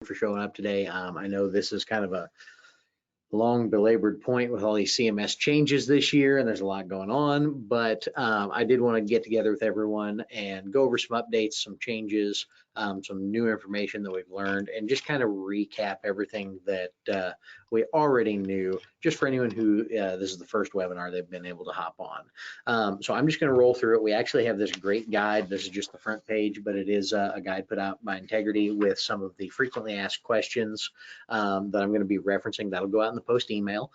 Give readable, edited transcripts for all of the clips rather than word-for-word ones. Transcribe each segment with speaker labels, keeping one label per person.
Speaker 1: for showing up today. I know this is kind of a long belabored point with all these CMS changes this year, and there's a lot going on, but I did want to get together with everyone and go over some updates, some changes, some new information that we've learned, and just kind of recap everything that we already knew, just for anyone who this is the first webinar they've been able to hop on. So I'm just going to roll through it. We actually have this great guide. This is just the front page, but it is a guide put out by Integrity with some of the frequently asked questions that I'm going to be referencing. That'll go out in the post email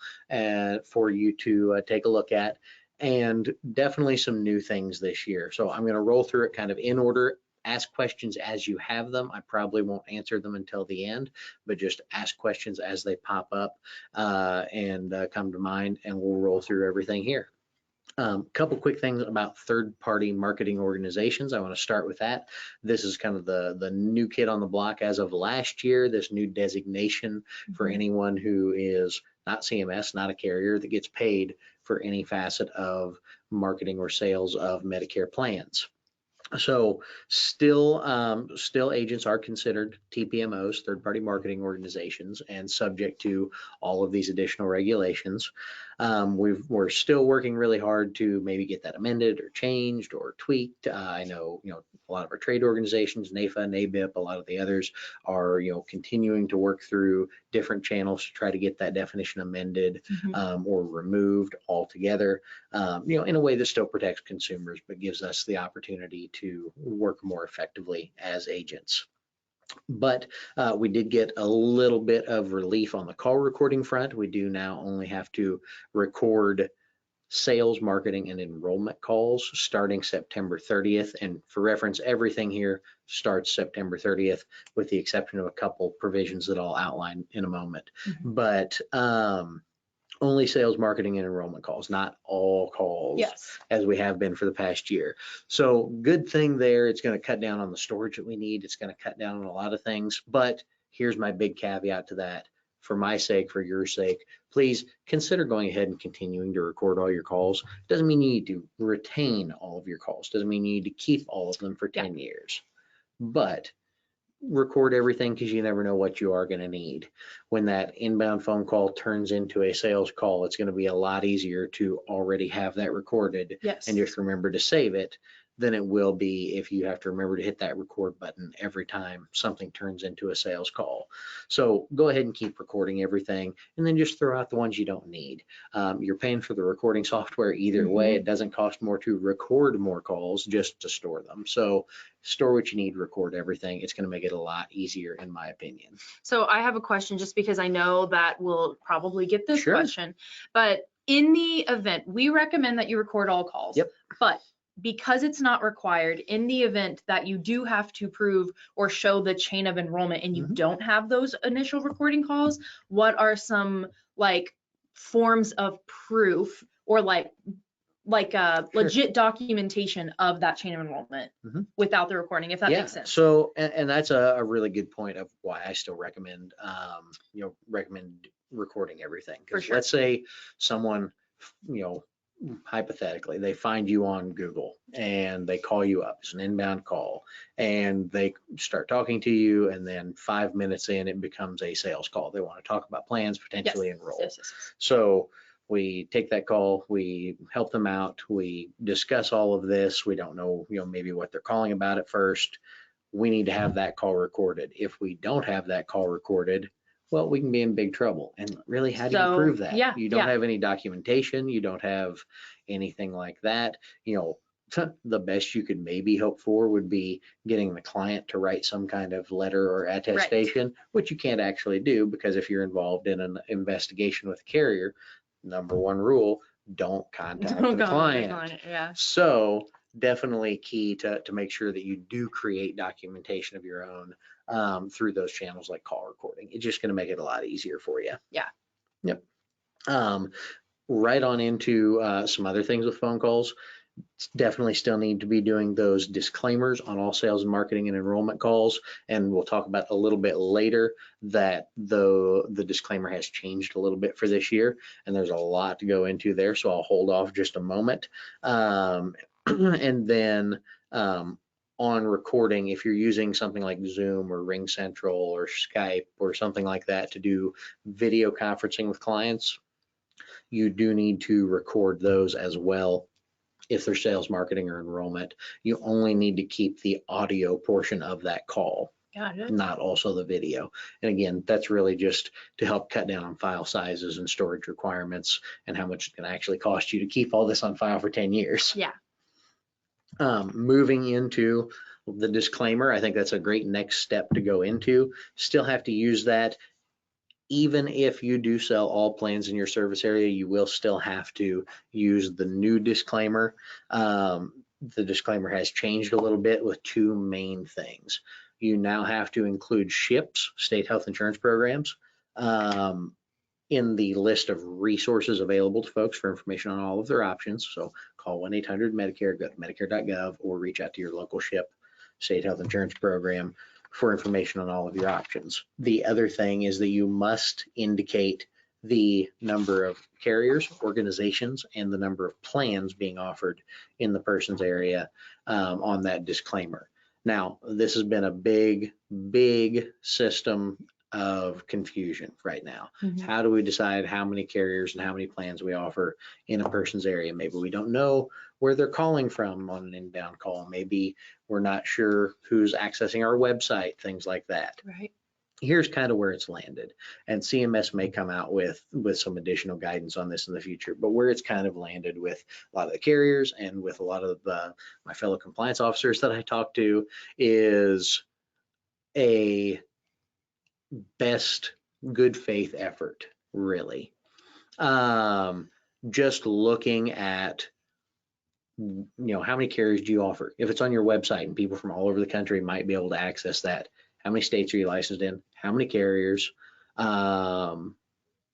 Speaker 1: for you to take a look at, and definitely some new things this year. So I'm going to roll through it kind of in order. Ask questions as you have them. I probably won't answer them until the end, but just ask questions as they pop up and come to mind, and we'll roll through everything here. Couple quick things about third-party marketing organizations. I want to start with that. This is kind of the new kid on the block as of last year, this new designation for anyone who is not CMS, not a carrier, that gets paid for any facet of marketing or sales of Medicare plans. So still agents are considered TPMOs, third-party marketing organizations, and subject to all of these additional regulations. We're still working really hard to maybe get that amended or changed or tweaked. I know, a lot of our trade organizations, NAFA, NABIP, a lot of the others are, continuing to work through different channels to try to get that definition amended or removed altogether, in a way that still protects consumers, but gives us the opportunity to work more effectively as agents. But we did get a little bit of relief on the call recording front. We do now only have to record sales, marketing, and enrollment calls starting September 30th. And for reference, everything here starts September 30th, with the exception of a couple provisions that I'll outline in a moment. But only sales, marketing, and enrollment calls, not all calls, as we have been for the past year. So good thing there. It's going to cut down on the storage that we need. It's going to cut down on a lot of things. But here's my big caveat to that. For my sake, for your sake, please consider going ahead and continuing to record all your calls. Doesn't mean you need to retain all of your calls. Doesn't mean you need to keep all of them for 10 years. But record everything, because you never know what you are going to need. When that inbound phone call turns into a sales call, it's going to be a lot easier to already have that recorded and just remember to save it than it will be if you have to remember to hit that record button every time something turns into a sales call. So go ahead and keep recording everything, and then just throw out the ones you don't need. You're paying for the recording software either way. It doesn't cost more to record more calls, just to store them. So store what you need, record everything. It's going to make it a lot easier, in my opinion.
Speaker 2: So I have a question, just because I know that we'll probably get this question, but in the event, we recommend that you record all calls, but because it's not required, in the event that you do have to prove or show the chain of enrollment and you don't have those initial recording calls, what are some forms of proof or legit documentation of that chain of enrollment without the recording, if that makes sense?
Speaker 1: So, and that's a really good point of why I still recommend, recommend recording everything. Because let's say someone, hypothetically, they find you on Google and they call you up. It's an inbound call, and they start talking to you, and then 5 minutes in, it becomes a sales call. They want to talk about plans, potentially enroll. So we take that call, we help them out, we discuss all of this. We don't know, maybe what they're calling about at first. We need to have that call recorded. If we don't have that call recorded, well, we can be in big trouble. And really, how do you prove that? You don't have any documentation. You don't have anything like that. The best you could maybe hope for would be getting the client to write some kind of letter or attestation, which you can't actually do, because if you're involved in an investigation with a carrier, number one rule, don't contact the client. So definitely key to make sure that you do create documentation of your own through those channels like call recording. It's just going to make it a lot easier for you. Right on into some other things with phone calls. Definitely still need to be doing those disclaimers on all sales and marketing and enrollment calls, and we'll talk about a little bit later that the disclaimer has changed a little bit for this year, and there's a lot to go into there, so I'll hold off just a moment. And then on recording, if you're using something like Zoom or Ring Central or Skype or something like that to do video conferencing with clients, you do need to record those as well. If they're sales, marketing, or enrollment, you only need to keep the audio portion of that call, not also the video. And again, that's really just to help cut down on file sizes and storage requirements and how much it's going to actually cost you to keep all this on file for 10 years.
Speaker 2: Yeah.
Speaker 1: Moving into the disclaimer, I think that's a great next step to go into. Still have to use that. Even if you do sell all plans in your service area, you will still have to use the new disclaimer. The disclaimer has changed a little bit with two main things. You now have to include SHIPs, state health insurance programs, in the list of resources available to folks for information on all of their options. So call 1-800-MEDICARE, go to medicare.gov, or reach out to your local SHIP, state health insurance program, for information on all of your options. The other thing is that you must indicate the number of carriers, organizations, and the number of plans being offered in the person's area on that disclaimer. Now, this has been a big system of confusion right now. How do we decide how many carriers and how many plans we offer in a person's area? Maybe we don't know where they're calling from on an inbound call. Maybe we're not sure who's accessing our website, things like that.
Speaker 2: Right.
Speaker 1: Here's kind of where it's landed. And CMS may come out with some additional guidance on this in the future, but where it's kind of landed with a lot of the carriers and with a lot of my fellow compliance officers that I talk to is a best good faith effort, really. Just looking at, how many carriers do you offer? If it's on your website and people from all over the country might be able to access that, how many states are you licensed in? How many carriers? And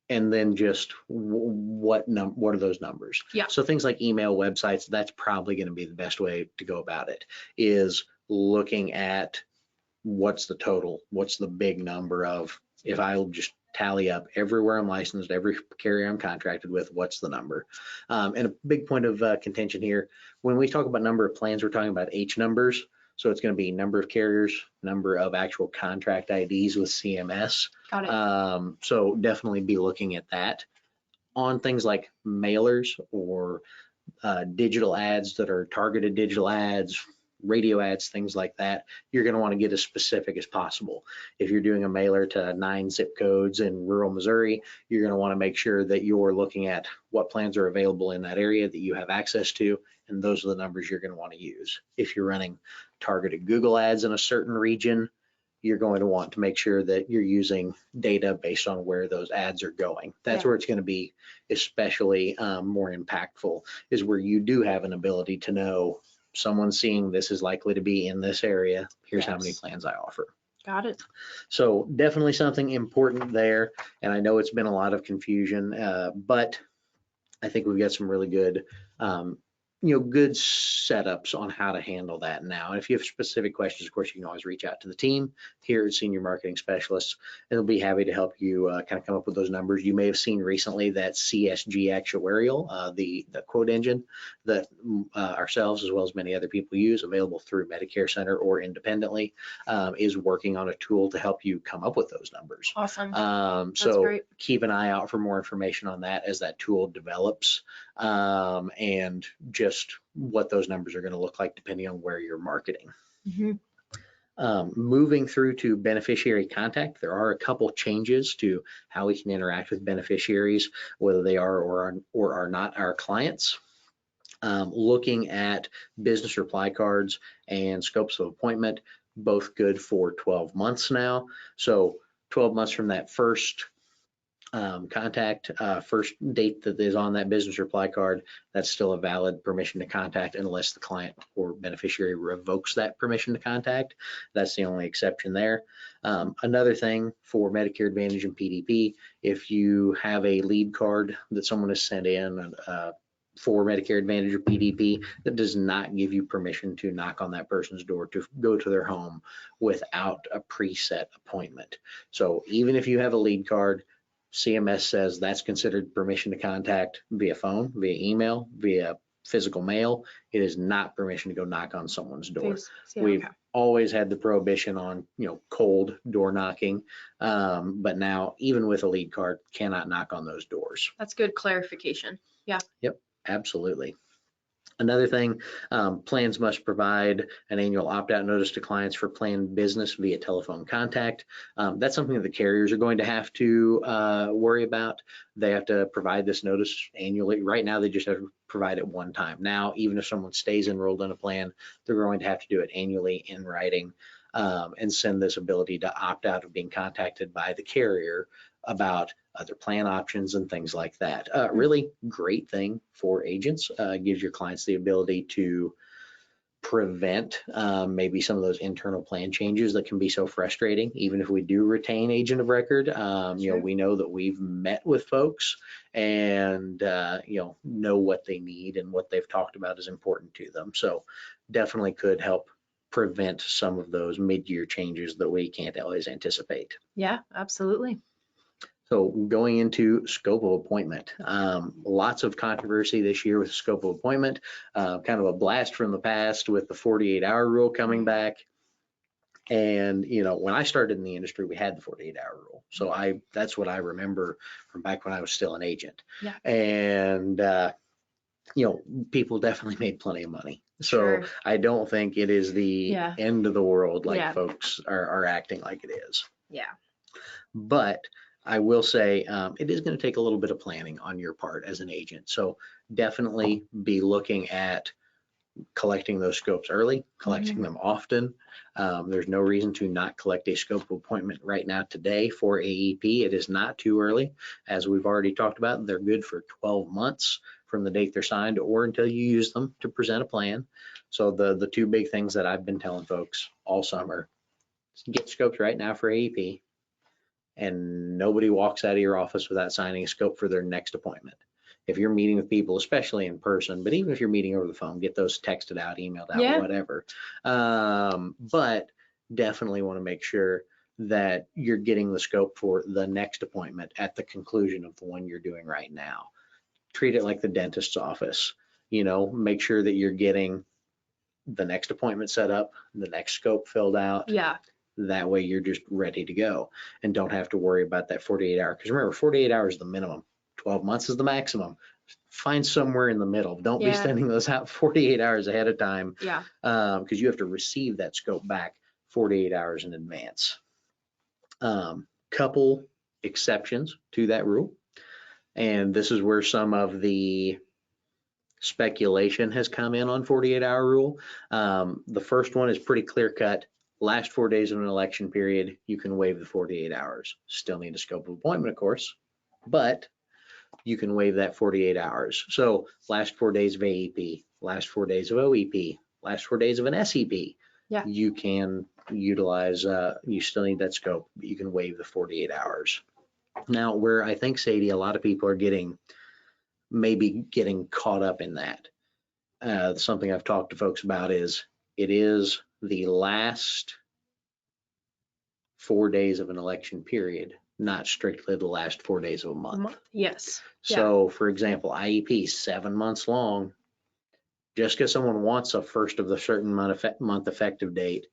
Speaker 1: then just what are those numbers?
Speaker 2: Yeah.
Speaker 1: So things like email, websites, that's probably going to be the best way to go about it, is looking at what's the total, what's the big number of, if I'll just tally up everywhere I'm licensed, every carrier I'm contracted with, what's the number? And a big point of contention here, when we talk about number of plans, we're talking about H numbers. So it's going to be number of carriers, number of actual contract IDs with CMS.
Speaker 2: Got it.
Speaker 1: So definitely be looking at that. On things like mailers or digital ads that are targeted digital ads, radio ads, things like that, you're going to want to get as specific as possible. If you're doing a mailer to 9 zip codes in rural Missouri, you're going to want to make sure that you're looking at what plans are available in that area that you have access to, and those are the numbers you're going to want to use. If you're running targeted Google ads in a certain region, you're going to want to make sure that you're using data based on where those ads are going. That's where it's going to be especially more impactful, is where you do have an ability to know someone seeing this is likely to be in this area. Here's how many plans I offer.
Speaker 2: Got it.
Speaker 1: So definitely something important there. And I know it's been a lot of confusion, but I think we've got some really good good setups on how to handle that now. And if you have specific questions, of course, you can always reach out to the team here at Senior Marketing Specialists, and they'll be happy to help you kind of come up with those numbers. You may have seen recently that CSG Actuarial, the quote engine that ourselves, as well as many other people use, available through Medicare Center or independently, is working on a tool to help you come up with those numbers.
Speaker 2: Awesome.
Speaker 1: So
Speaker 2: great.
Speaker 1: Keep an eye out for more information on that as that tool develops, and just what those numbers are going to look like depending on where you're marketing. Moving through to beneficiary contact, there are a couple changes to how we can interact with beneficiaries, whether they are or are not our clients. Looking at business reply cards and scopes of appointment, both good for 12 months now. So 12 months from that first contact, first date that is on that business reply card, that's still a valid permission to contact unless the client or beneficiary revokes that permission to contact. That's the only exception there. Another thing for Medicare Advantage and PDP, if you have a lead card that someone has sent in for Medicare Advantage or PDP, that does not give you permission to knock on that person's door to go to their home without a preset appointment. So even if you have a lead card, CMS says that's considered permission to contact via phone, via email, via physical mail. It is not permission to go knock on someone's door.
Speaker 2: Yeah,
Speaker 1: We've
Speaker 2: okay.
Speaker 1: always had the prohibition on, cold door knocking. But now even with a lead card, cannot knock on those doors.
Speaker 2: That's good clarification. Yeah.
Speaker 1: Yep, absolutely. Another thing, plans must provide an annual opt-out notice to clients for planned business via telephone contact. That's something that the carriers are going to have to worry about. They have to provide this notice annually. Right now, they just have to provide it one time. Now, even if someone stays enrolled in a plan, they're going to have to do it annually in writing and send this ability to opt out of being contacted by the carrier about other plan options and things like that. Really great thing for agents. Gives your clients the ability to prevent maybe some of those internal plan changes that can be so frustrating. Even if we do retain agent of record,
Speaker 2: Sure.
Speaker 1: we know that we've met with folks and know what they need and what they've talked about is important to them. So definitely could help prevent some of those mid-year changes that we can't always anticipate.
Speaker 2: Yeah, absolutely.
Speaker 1: So going into scope of appointment, lots of controversy this year with scope of appointment, kind of a blast from the past with the 48-hour rule coming back. And, when I started in the industry, we had the 48-hour rule. So that's what I remember from back when I was still an agent.
Speaker 2: Yeah.
Speaker 1: And, people definitely made plenty of money. So
Speaker 2: Sure.
Speaker 1: I don't think it is the end of the world like folks are acting like it is.
Speaker 2: Yeah.
Speaker 1: But I will say it is going to take a little bit of planning on your part as an agent. So definitely be looking at collecting those scopes early, collecting them often. There's no reason to not collect a scope appointment right now today for AEP. It is not too early. As we've already talked about, they're good for 12 months from the date they're signed or until you use them to present a plan. So the two big things that I've been telling folks all summer, get scopes right now for AEP. And nobody walks out of your office without signing a scope for their next appointment. If you're meeting with people, especially in person, but even if you're meeting over the phone, get those texted out, emailed out, whatever. But definitely want to make sure that you're getting the scope for the next appointment at the conclusion of the one you're doing right now. Treat it like the dentist's office. Make sure that you're getting the next appointment set up, the next scope filled out.
Speaker 2: Yeah.
Speaker 1: That way you're just ready to go and don't have to worry about that 48 hour. Because remember, 48 hours is the minimum. 12 months is the maximum. Find somewhere in the middle. Don't be sending those out 48 hours ahead of time.
Speaker 2: Yeah.
Speaker 1: Because you have to receive that scope back 48 hours in advance. Couple exceptions to that rule. And this is where some of the speculation has come in on 48-hour rule. The first one is pretty clear cut. Last 4 days of an election period, you can waive the 48 hours. Still need a scope of appointment, of course, but you can waive that 48 hours. So last 4 days of AEP, last 4 days of OEP, last 4 days of an SEP, you can utilize, you still need that scope, but you can waive the 48 hours. Now, where I think, Sadie, a lot of people are maybe getting caught up in that. Something I've talked to folks about is it is the last 4 days of an election period, not strictly the last 4 days of a month.
Speaker 2: Yes.
Speaker 1: So for example, IEP, 7 months long, just because someone wants a first of the certain month effective date,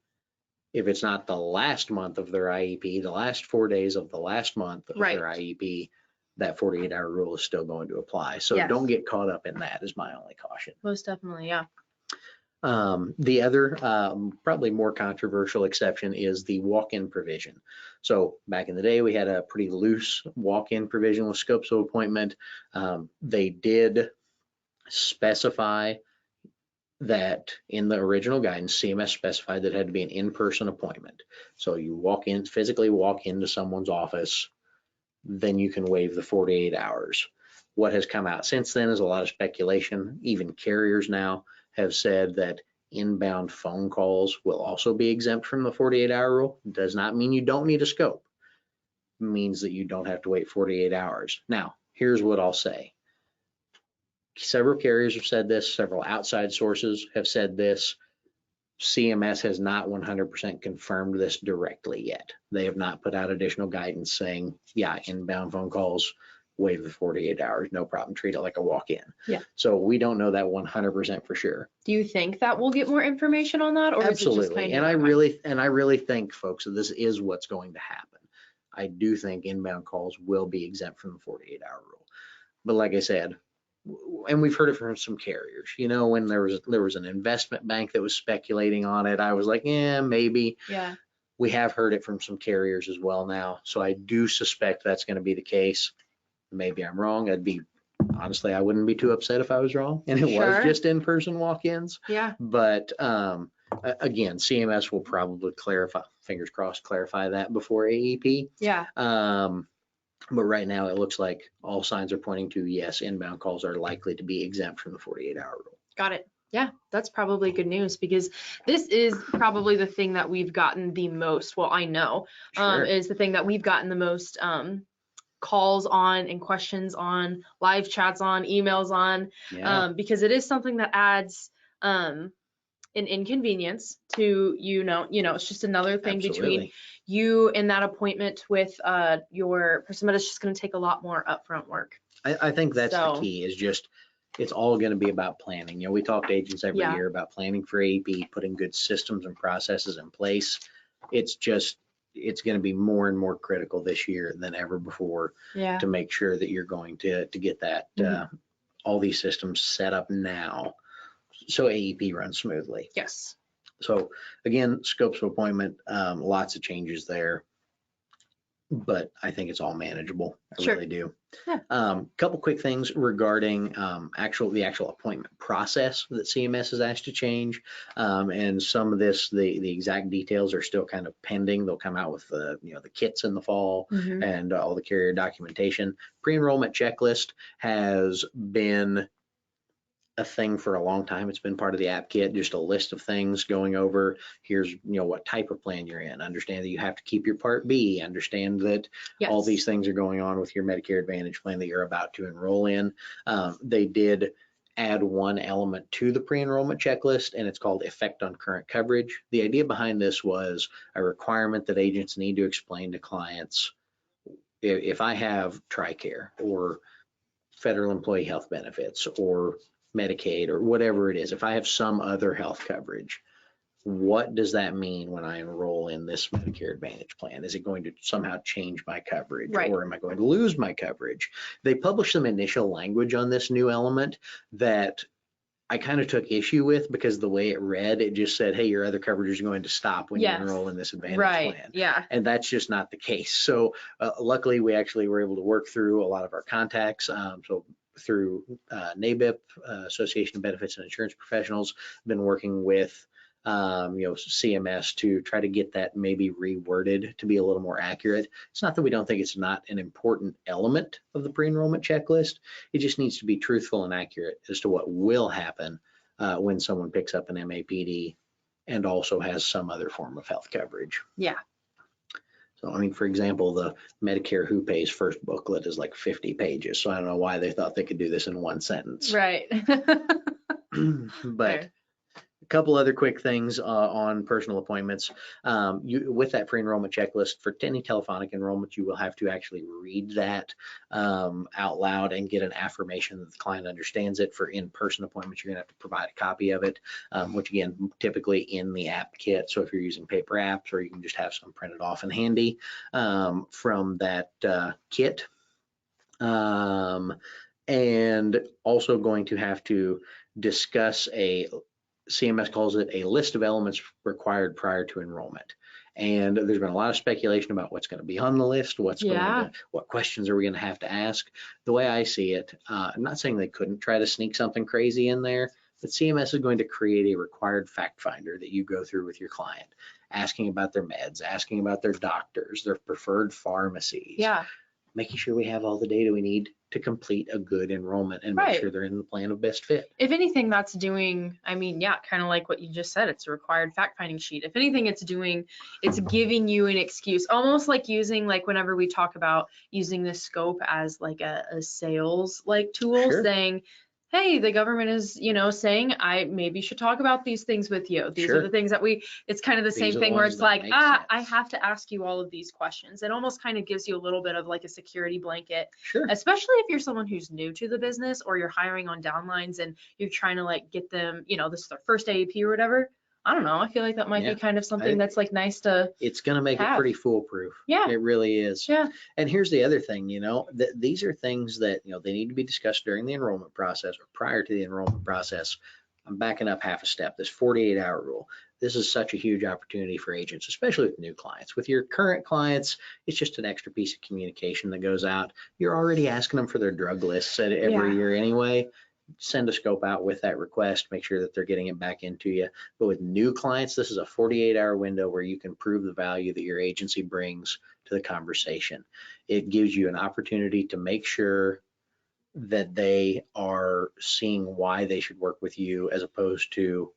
Speaker 1: if it's not the last month of their IEP, the last 4 days of the last month of their IEP, that 48-hour rule is still going to apply. So don't get caught up in that is my only caution.
Speaker 2: Most definitely, yeah.
Speaker 1: The other probably more controversial exception is the walk-in provision. So back in the day, we had a pretty loose walk-in provision with scopes of appointment. They did specify that in the original guidance, CMS specified that it had to be an in-person appointment. So you physically walk into someone's office, then you can waive the 48 hours. What has come out since then is a lot of speculation. Even carriers now have said that inbound phone calls will also be exempt from the 48-hour rule. Does not mean you don't need a scope. It means that you don't have to wait 48 hours. Now, here's what I'll say. Several carriers have said this. Several outside sources have said this. CMS has not 100% confirmed this directly yet. They have not put out additional guidance saying, yeah, inbound phone calls waive the 48 hours, no problem, treat it like a walk-in.
Speaker 2: Yeah.
Speaker 1: So we don't know that 100% for sure.
Speaker 2: Do you think that we'll get more information on that, or
Speaker 1: Absolutely.
Speaker 2: is it just kind of?
Speaker 1: And I really think, folks, that this is what's going to happen. I do think inbound calls will be exempt from the 48-hour rule. But like I said, and we've heard it from some carriers, you know, when there was an investment bank that was speculating on it, I was like, yeah, maybe.
Speaker 2: Yeah.
Speaker 1: We have heard it from some carriers as well now. So I do suspect that's going to be the case. Maybe I'm wrong. Honestly, I wouldn't be too upset if I was wrong and it was just in-person walk-ins.
Speaker 2: Yeah.
Speaker 1: But again, CMS will probably clarify, fingers crossed, clarify that before AEP.
Speaker 2: Yeah.
Speaker 1: But right now it looks like all signs are pointing to, yes, inbound calls are likely to be exempt from the 48-hour rule.
Speaker 2: Got it. Yeah, that's probably good news, because this is probably the thing that we've gotten the most. Well, I know is the thing that we've gotten the most calls on and questions on, live chats on, emails on, because it is something that adds an inconvenience to, it's just another thing between you and that appointment with your person, but it's just going to take a lot more upfront work.
Speaker 1: I think that's the key, is just, it's all going to be about planning. You know, we talk to agents every year about planning for AEP, putting good systems and processes in place. It's going to be more and more critical this year than ever before to make sure that you're going to get that, all these systems set up now so AEP runs smoothly.
Speaker 2: Yes.
Speaker 1: So again, scopes of appointment, lots of changes there, but I think it's all manageable. I really do.
Speaker 2: Yeah.
Speaker 1: Couple quick things regarding the actual appointment process that CMS has asked to change, and some of this, the exact details are still kind of pending. They'll come out with the kits in the fall and all the carrier documentation. Pre-enrollment checklist has been a thing for a long time. It's been part of the app kit, just a list of things going over. Here's what type of plan you're in. Understand that you have to keep your Part B. Understand that all these things are going on with your Medicare Advantage plan that you're about to enroll in. They did add one element to the pre-enrollment checklist, and it's called effect on current coverage. The idea behind this was a requirement that agents need to explain to clients, if I have TRICARE or federal employee health benefits or Medicaid or whatever it is, if I have some other health coverage, what does that mean when I enroll in this Medicare Advantage plan? Is it going to somehow change my coverage, or am I going to lose my coverage? They published some initial language on this new element that I kind of took issue with, because the way it read, it just said, hey, your other coverage is going to stop when you enroll in this Advantage plan.
Speaker 2: Yeah.
Speaker 1: And that's just not the case. So luckily, we actually were able to work through a lot of our contacts. So through NABIP, Association of Benefits and Insurance Professionals, been working with CMS to try to get that maybe reworded to be a little more accurate. It's not that we don't think it's not an important element of the pre-enrollment checklist. It just needs to be truthful and accurate as to what will happen when someone picks up an MAPD and also has some other form of health coverage.
Speaker 2: Yeah.
Speaker 1: So, I mean, for example, the Medicare Who Pays First booklet is like 50 pages. So I don't know why they thought they could do this in one sentence.
Speaker 2: Right.
Speaker 1: But a couple other quick things on personal appointments. With that pre-enrollment checklist, for any telephonic enrollment, you will have to actually read that out loud and get an affirmation that the client understands it. For in-person appointments, you're going to have to provide a copy of it, which again, typically in the app kit. So if you're using paper apps, or you can just have some printed off and handy from that kit. And also going to have to discuss CMS calls it a list of elements required prior to enrollment. And there's been a lot of speculation about what's going to be on the list, what questions are we going to have to ask. The way I see it, I'm not saying they couldn't try to sneak something crazy in there, but CMS is going to create a required fact finder that you go through with your client, asking about their meds, asking about their doctors, their preferred pharmacies. Making sure we have all the data we need to complete a good enrollment and make sure they're in the plan of best fit.
Speaker 2: If anything, that's doing, kind of like what you just said, it's a required fact-finding sheet. If anything, it's giving you an excuse, almost like using, like whenever we talk about using the scope as like a sales like tool, saying, hey, the government is, saying I maybe should talk about these things with you. These are the things that it's kind of the same thing where it's like, I have to ask you all of these questions. It almost kind of gives you a little bit of like a security blanket, especially if you're someone who's new to the business or you're hiring on downlines and you're trying to like get them, this is their first AEP or whatever. I don't know. I feel like that might be kind of something that's like nice to.
Speaker 1: It's going to make it pretty foolproof.
Speaker 2: Yeah.
Speaker 1: It really is.
Speaker 2: Yeah.
Speaker 1: And here's the other thing, these are things that, they need to be discussed during the enrollment process or prior to the enrollment process. I'm backing up half a step, this 48-hour rule. This is such a huge opportunity for agents, especially with new clients. With your current clients, it's just an extra piece of communication that goes out. You're already asking them for their drug lists every year anyway. Send a scope out with that request, make sure that they're getting it back into you. But with new clients, this is a 48-hour window where you can prove the value that your agency brings to the conversation. It gives you an opportunity to make sure that they are seeing why they should work with you, as opposed to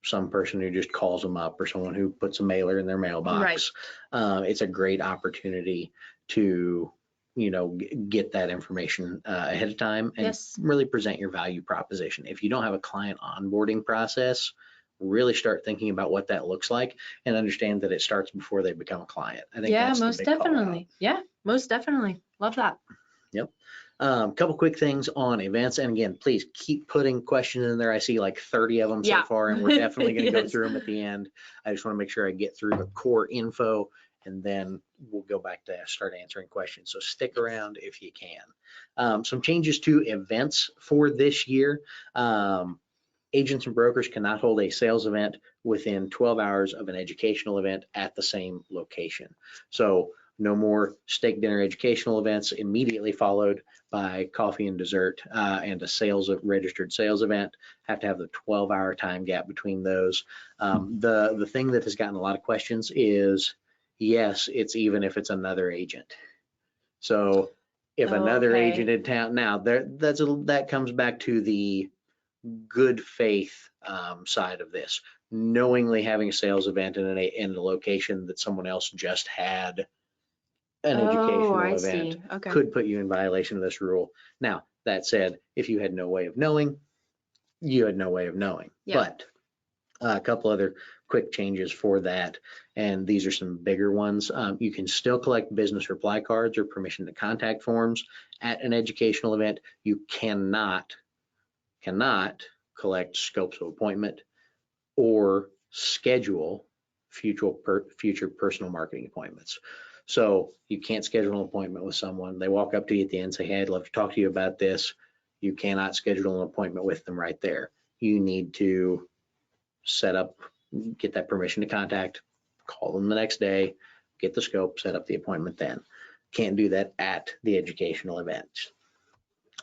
Speaker 1: some person who just calls them up or someone who puts a mailer in their mailbox. It's a great opportunity to get that information ahead of time and really present your value proposition. If you don't have a client onboarding process, really start thinking about what that looks like and understand that it starts before they become a client. I think that's
Speaker 2: most definitely. Yeah, most definitely. Love that.
Speaker 1: Yep. Couple quick things on events. And again, please keep putting questions in there. I see like 30 of them so far, and we're definitely going to go through them at the end. I just want to make sure I get through the core info, and then we'll go back to start answering questions. So stick around if you can. Some changes to events for this year. Agents and brokers cannot hold a sales event within 12 hours of an educational event at the same location. So no more steak dinner educational events immediately followed by coffee and dessert and a registered sales event. Have to have the 12-hour time gap between those. The thing that has gotten a lot of questions is, yes, it's even if it's another agent. So if another agent in town, now that comes back to the good faith side of this. Knowingly having a sales event in a location that someone else just had an educational event could put you in violation of this rule. Now, that said, if you had no way of knowing, you had no way of knowing. But a couple other quick changes for that, and these are some bigger ones. You can still collect business reply cards or permission to contact forms at an educational event. You cannot collect scopes of appointment or schedule future personal marketing appointments. So you can't schedule an appointment with someone. They walk up to you at the end and say, hey, I'd love to talk to you about this. You cannot schedule an appointment with them right there. You need to get that permission to contact, call them the next day, get the scope, set up the appointment then. Can't do that at the educational event.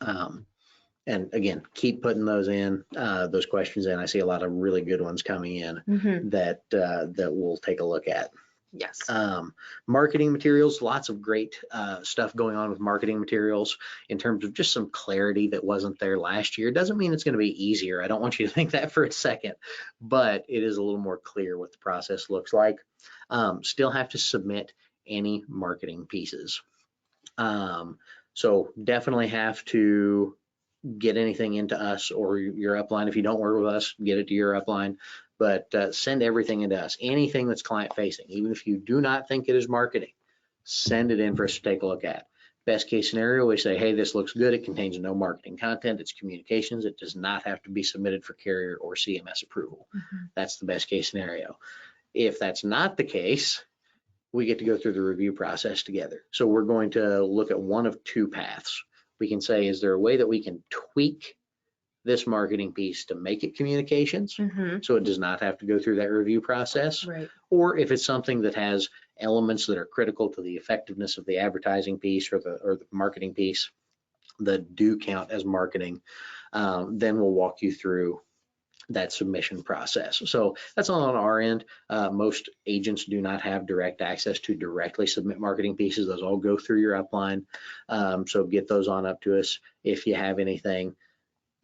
Speaker 1: And again, keep putting those questions in. I see a lot of really good ones coming in that we'll take a look at.
Speaker 2: Yes.
Speaker 1: Marketing materials, lots of great stuff going on with marketing materials in terms of just some clarity that wasn't there last year. Doesn't mean it's going to be easier. I don't want you to think that for a second, but it is a little more clear what the process looks like. Still have to submit any marketing pieces. So definitely have to get anything into us or your upline. If you don't work with us, get it to your upline, but send everything into us. Anything that's client facing, even if you do not think it is marketing, send it in for us to take a look at. Best case scenario, we say, hey, this looks good. It contains no marketing content. It's communications. It does not have to be submitted for carrier or CMS approval. That's the best case scenario. If that's not the case, we get to go through the review process together. So we're going to look at one of two paths. We can say, is there a way that we can tweak this marketing piece to make it communications so it does not have to go through that review process?
Speaker 2: Right.
Speaker 1: Or if it's something that has elements that are critical to the effectiveness of the advertising piece or the marketing piece that do count as marketing, then we'll walk you through that submission process. So that's all on our end. Most agents do not have direct access to directly submit marketing pieces. Those all go through your upline. So get those on up to us if you have anything.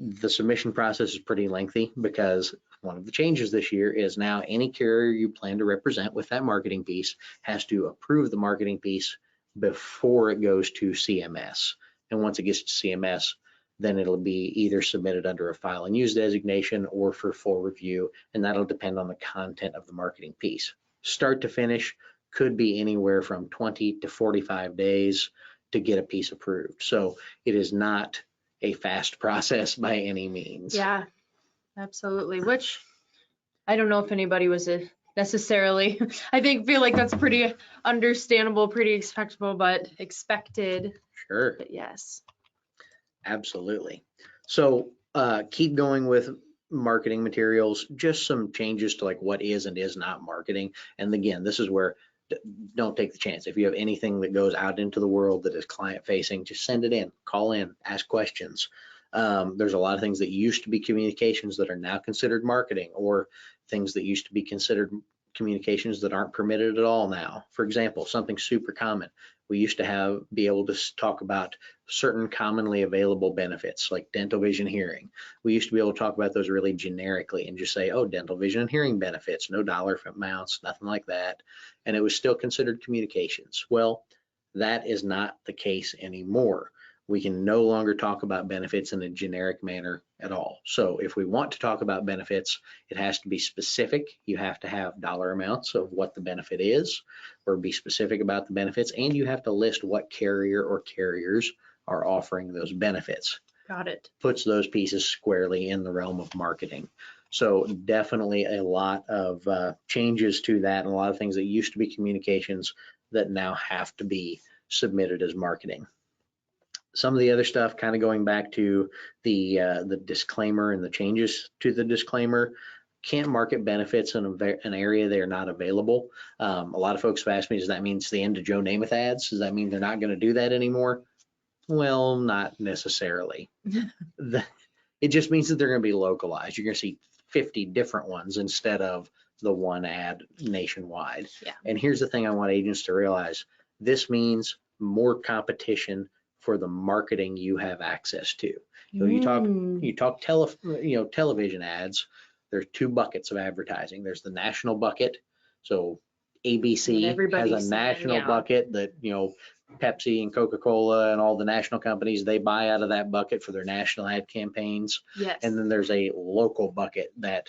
Speaker 1: The submission process is pretty lengthy because one of the changes this year is now any carrier you plan to represent with that marketing piece has to approve the marketing piece before it goes to CMS. And once it gets to CMS, then it'll be either submitted under a file and use designation or for full review, and that'll depend on the content of the marketing piece. Start to finish could be anywhere from 20 to 45 days to get a piece approved. So it is not a fast process by any means.
Speaker 2: Yeah, absolutely. Which I don't know if anybody was necessarily, feel like that's pretty understandable, pretty expectable, but expected.
Speaker 1: Sure.
Speaker 2: But yes.
Speaker 1: Absolutely. So keep going with marketing materials, just some changes to like what is and is not marketing. And again, this is where don't take the chance. If you have anything that goes out into the world that is client facing, just send it in, call in, ask questions. There's a lot of things that used to be communications that are now considered marketing, or things that used to be considered communications that aren't permitted at all now. For example, something super common. We used to be able to talk about certain commonly available benefits like dental, vision, hearing. We used to be able to talk about those really generically and just say, oh, dental, vision, and hearing benefits, no dollar amounts, nothing like that. And it was still considered communications. Well, that is not the case anymore. We can no longer talk about benefits in a generic manner at all. So if we want to talk about benefits, it has to be specific. You have to have dollar amounts of what the benefit is, or be specific about the benefits, and you have to list what carrier or carriers are offering those benefits.
Speaker 2: Got it.
Speaker 1: Puts those pieces squarely in the realm of marketing. So definitely a lot of changes to that, and a lot of things that used to be communications that now have to be submitted as marketing. Some of the other stuff, kind of going back to the disclaimer and the changes to the disclaimer, can't market benefits in an area they are not available. A lot of folks have asked me, does that mean it's the end of Joe Namath ads? Does that mean they're not going to do that anymore? Well, not necessarily. It just means that they're going to be localized. You're going to see 50 different ones instead of the one ad nationwide.
Speaker 2: Yeah.
Speaker 1: And here's the thing I want agents to realize. This means more competition for the marketing you have access to. So you talk television ads. There's two buckets of advertising. There's the national bucket. So ABC has a national bucket that, Pepsi and Coca-Cola and all the national companies, they buy out of that bucket for their national ad campaigns.
Speaker 2: Yes.
Speaker 1: And then there's a local bucket that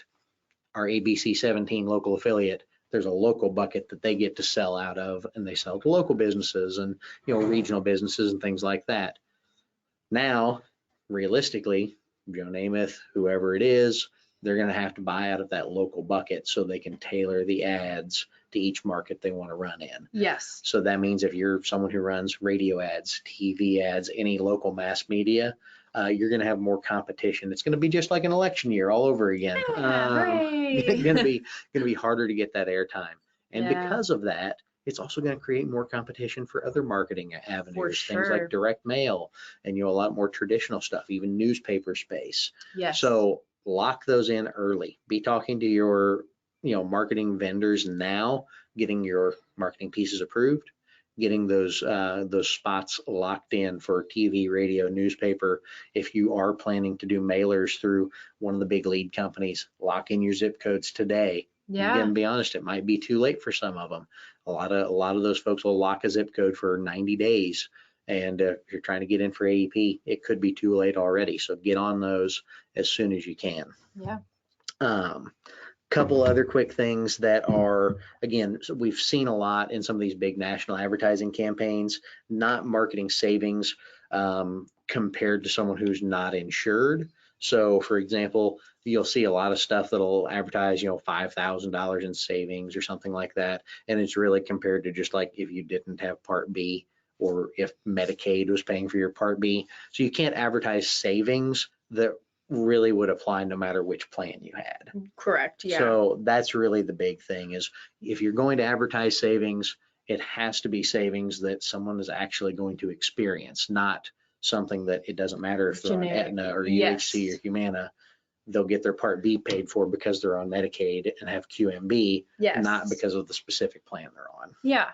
Speaker 1: our ABC 17 local affiliate, there's a local bucket that they get to sell out of, and they sell to local businesses and regional businesses and things like that. Now, realistically, Joe Namath, whoever it is, they're going to have to buy out of that local bucket so they can tailor the ads to each market they want to run in.
Speaker 2: Yes.
Speaker 1: So that means if you're someone who runs radio ads, TV ads, any local mass media, you're going to have more competition. It's going to be just like an election year all over again. Going to be harder to get that airtime. And because of that, it's also going to create more competition for other marketing avenues, things like direct mail and a lot more traditional stuff, even newspaper space.
Speaker 2: Yes.
Speaker 1: So lock those in early. Be talking to your marketing vendors now, getting your marketing pieces approved, getting those spots locked in for TV, radio, newspaper. If you are planning to do mailers through one of the big lead companies, lock in your zip codes today.
Speaker 2: Yeah.
Speaker 1: Again, to be honest, it might be too late for some of them. A lot of those folks will lock a zip code for 90 days. And if you're trying to get in for AEP, it could be too late already. So get on those as soon as you can.
Speaker 2: Yeah.
Speaker 1: Couple other quick things that are, again, so we've seen a lot in some of these big national advertising campaigns, not marketing savings compared to someone who's not insured. So for example, you'll see a lot of stuff that'll advertise, $5,000 in savings or something like that. And it's really compared to just like if you didn't have Part B, or if Medicaid was paying for your Part B. So you can't advertise savings that really would apply no matter which plan you had.
Speaker 2: Correct. Yeah.
Speaker 1: So that's really the big thing, is if you're going to advertise savings, it has to be savings that someone is actually going to experience, not something that it doesn't matter if they're on Aetna or UHC or Humana, they'll get their Part B paid for because they're on Medicaid and have QMB, not because of the specific plan they're on.
Speaker 2: Yeah.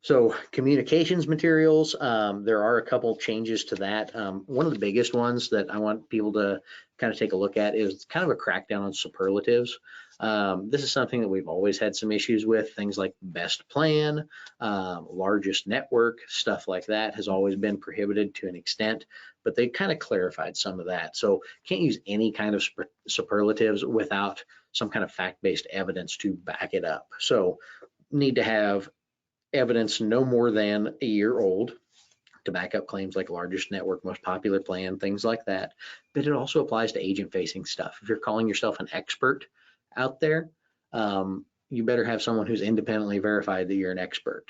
Speaker 1: So communications materials, there are a couple changes to that. One of the biggest ones that I want people to kind of take a look at is kind of a crackdown on superlatives. This is something that we've always had some issues with. Things like best plan, largest network, stuff like that has always been prohibited to an extent, but they kind of clarified some of that. So can't use any kind of superlatives without some kind of fact-based evidence to back it up. So need to have evidence no more than a year old to back up claims like largest network, most popular plan, things like that. But it also applies to agent facing stuff. If you're calling yourself an expert out there, you better have someone who's independently verified that you're an expert.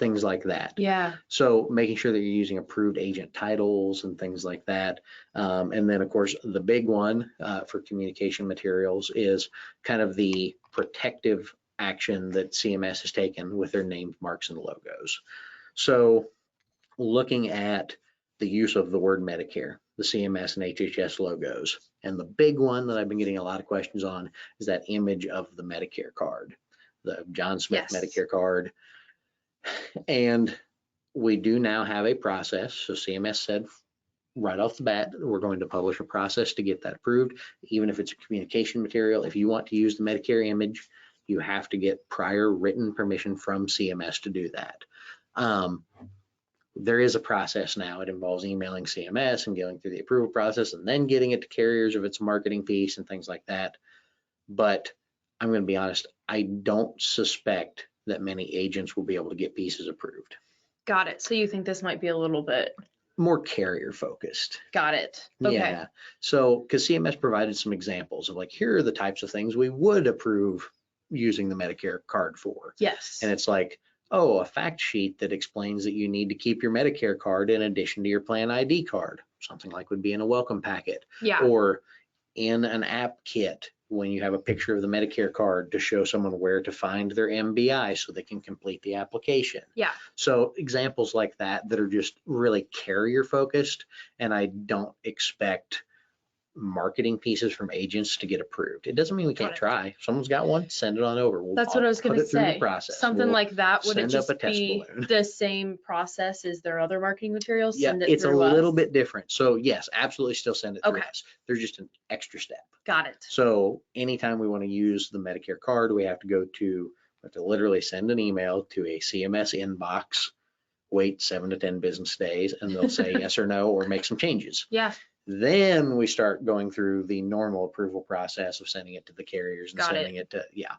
Speaker 1: Things like that.
Speaker 2: Yeah.
Speaker 1: So making sure that you're using approved agent titles and things like that. And then of course, the big one for communication materials is kind of the protective action that CMS has taken with their name marks and logos. So looking at the use of the word Medicare, the CMS and HHS logos, and the big one that I've been getting a lot of questions on is that image of the Medicare card, the John Smith Medicare card. And we do now have a process. So CMS said right off the bat, we're going to publish a process to get that approved, even if it's a communication material. If you want to use the Medicare image, you have to get prior written permission from CMS to do that. There is a process now. It involves emailing CMS and going through the approval process and then getting it to carriers if it's a marketing piece and things like that. But I'm going to be honest, I don't suspect that many agents will be able to get pieces approved.
Speaker 2: Got it. So you think this might be a little bit
Speaker 1: more carrier focused.
Speaker 2: Got it. Okay.
Speaker 1: Yeah. So, because CMS provided some examples of like, here are the types of things we would approve using the Medicare card for.
Speaker 2: Yes.
Speaker 1: And it's like, oh, a fact sheet that explains that you need to keep your Medicare card in addition to your plan ID card. Something like would be in a welcome packet.
Speaker 2: Yeah.
Speaker 1: Or in an app kit when you have a picture of the Medicare card to show someone where to find their MBI so they can complete the application.
Speaker 2: Yeah.
Speaker 1: So examples like that that are just really carrier focused, and I don't expect marketing pieces from agents to get approved. It doesn't mean we can't try. If someone's got one, send it on over.
Speaker 2: That's what I was going to say.
Speaker 1: Something
Speaker 2: like that, would it just be the same process as their other marketing materials?
Speaker 1: Yeah, it's a little bit different. So yes, absolutely still send it through us. There's just an extra step.
Speaker 2: Got it.
Speaker 1: So anytime we want to use the Medicare card, we have to literally send an email to a CMS inbox, wait 7 to 10 business days, and they'll say yes or no or make some changes.
Speaker 2: Yeah.
Speaker 1: Then we start going through the normal approval process of sending it to the carriers and sending it to, yeah.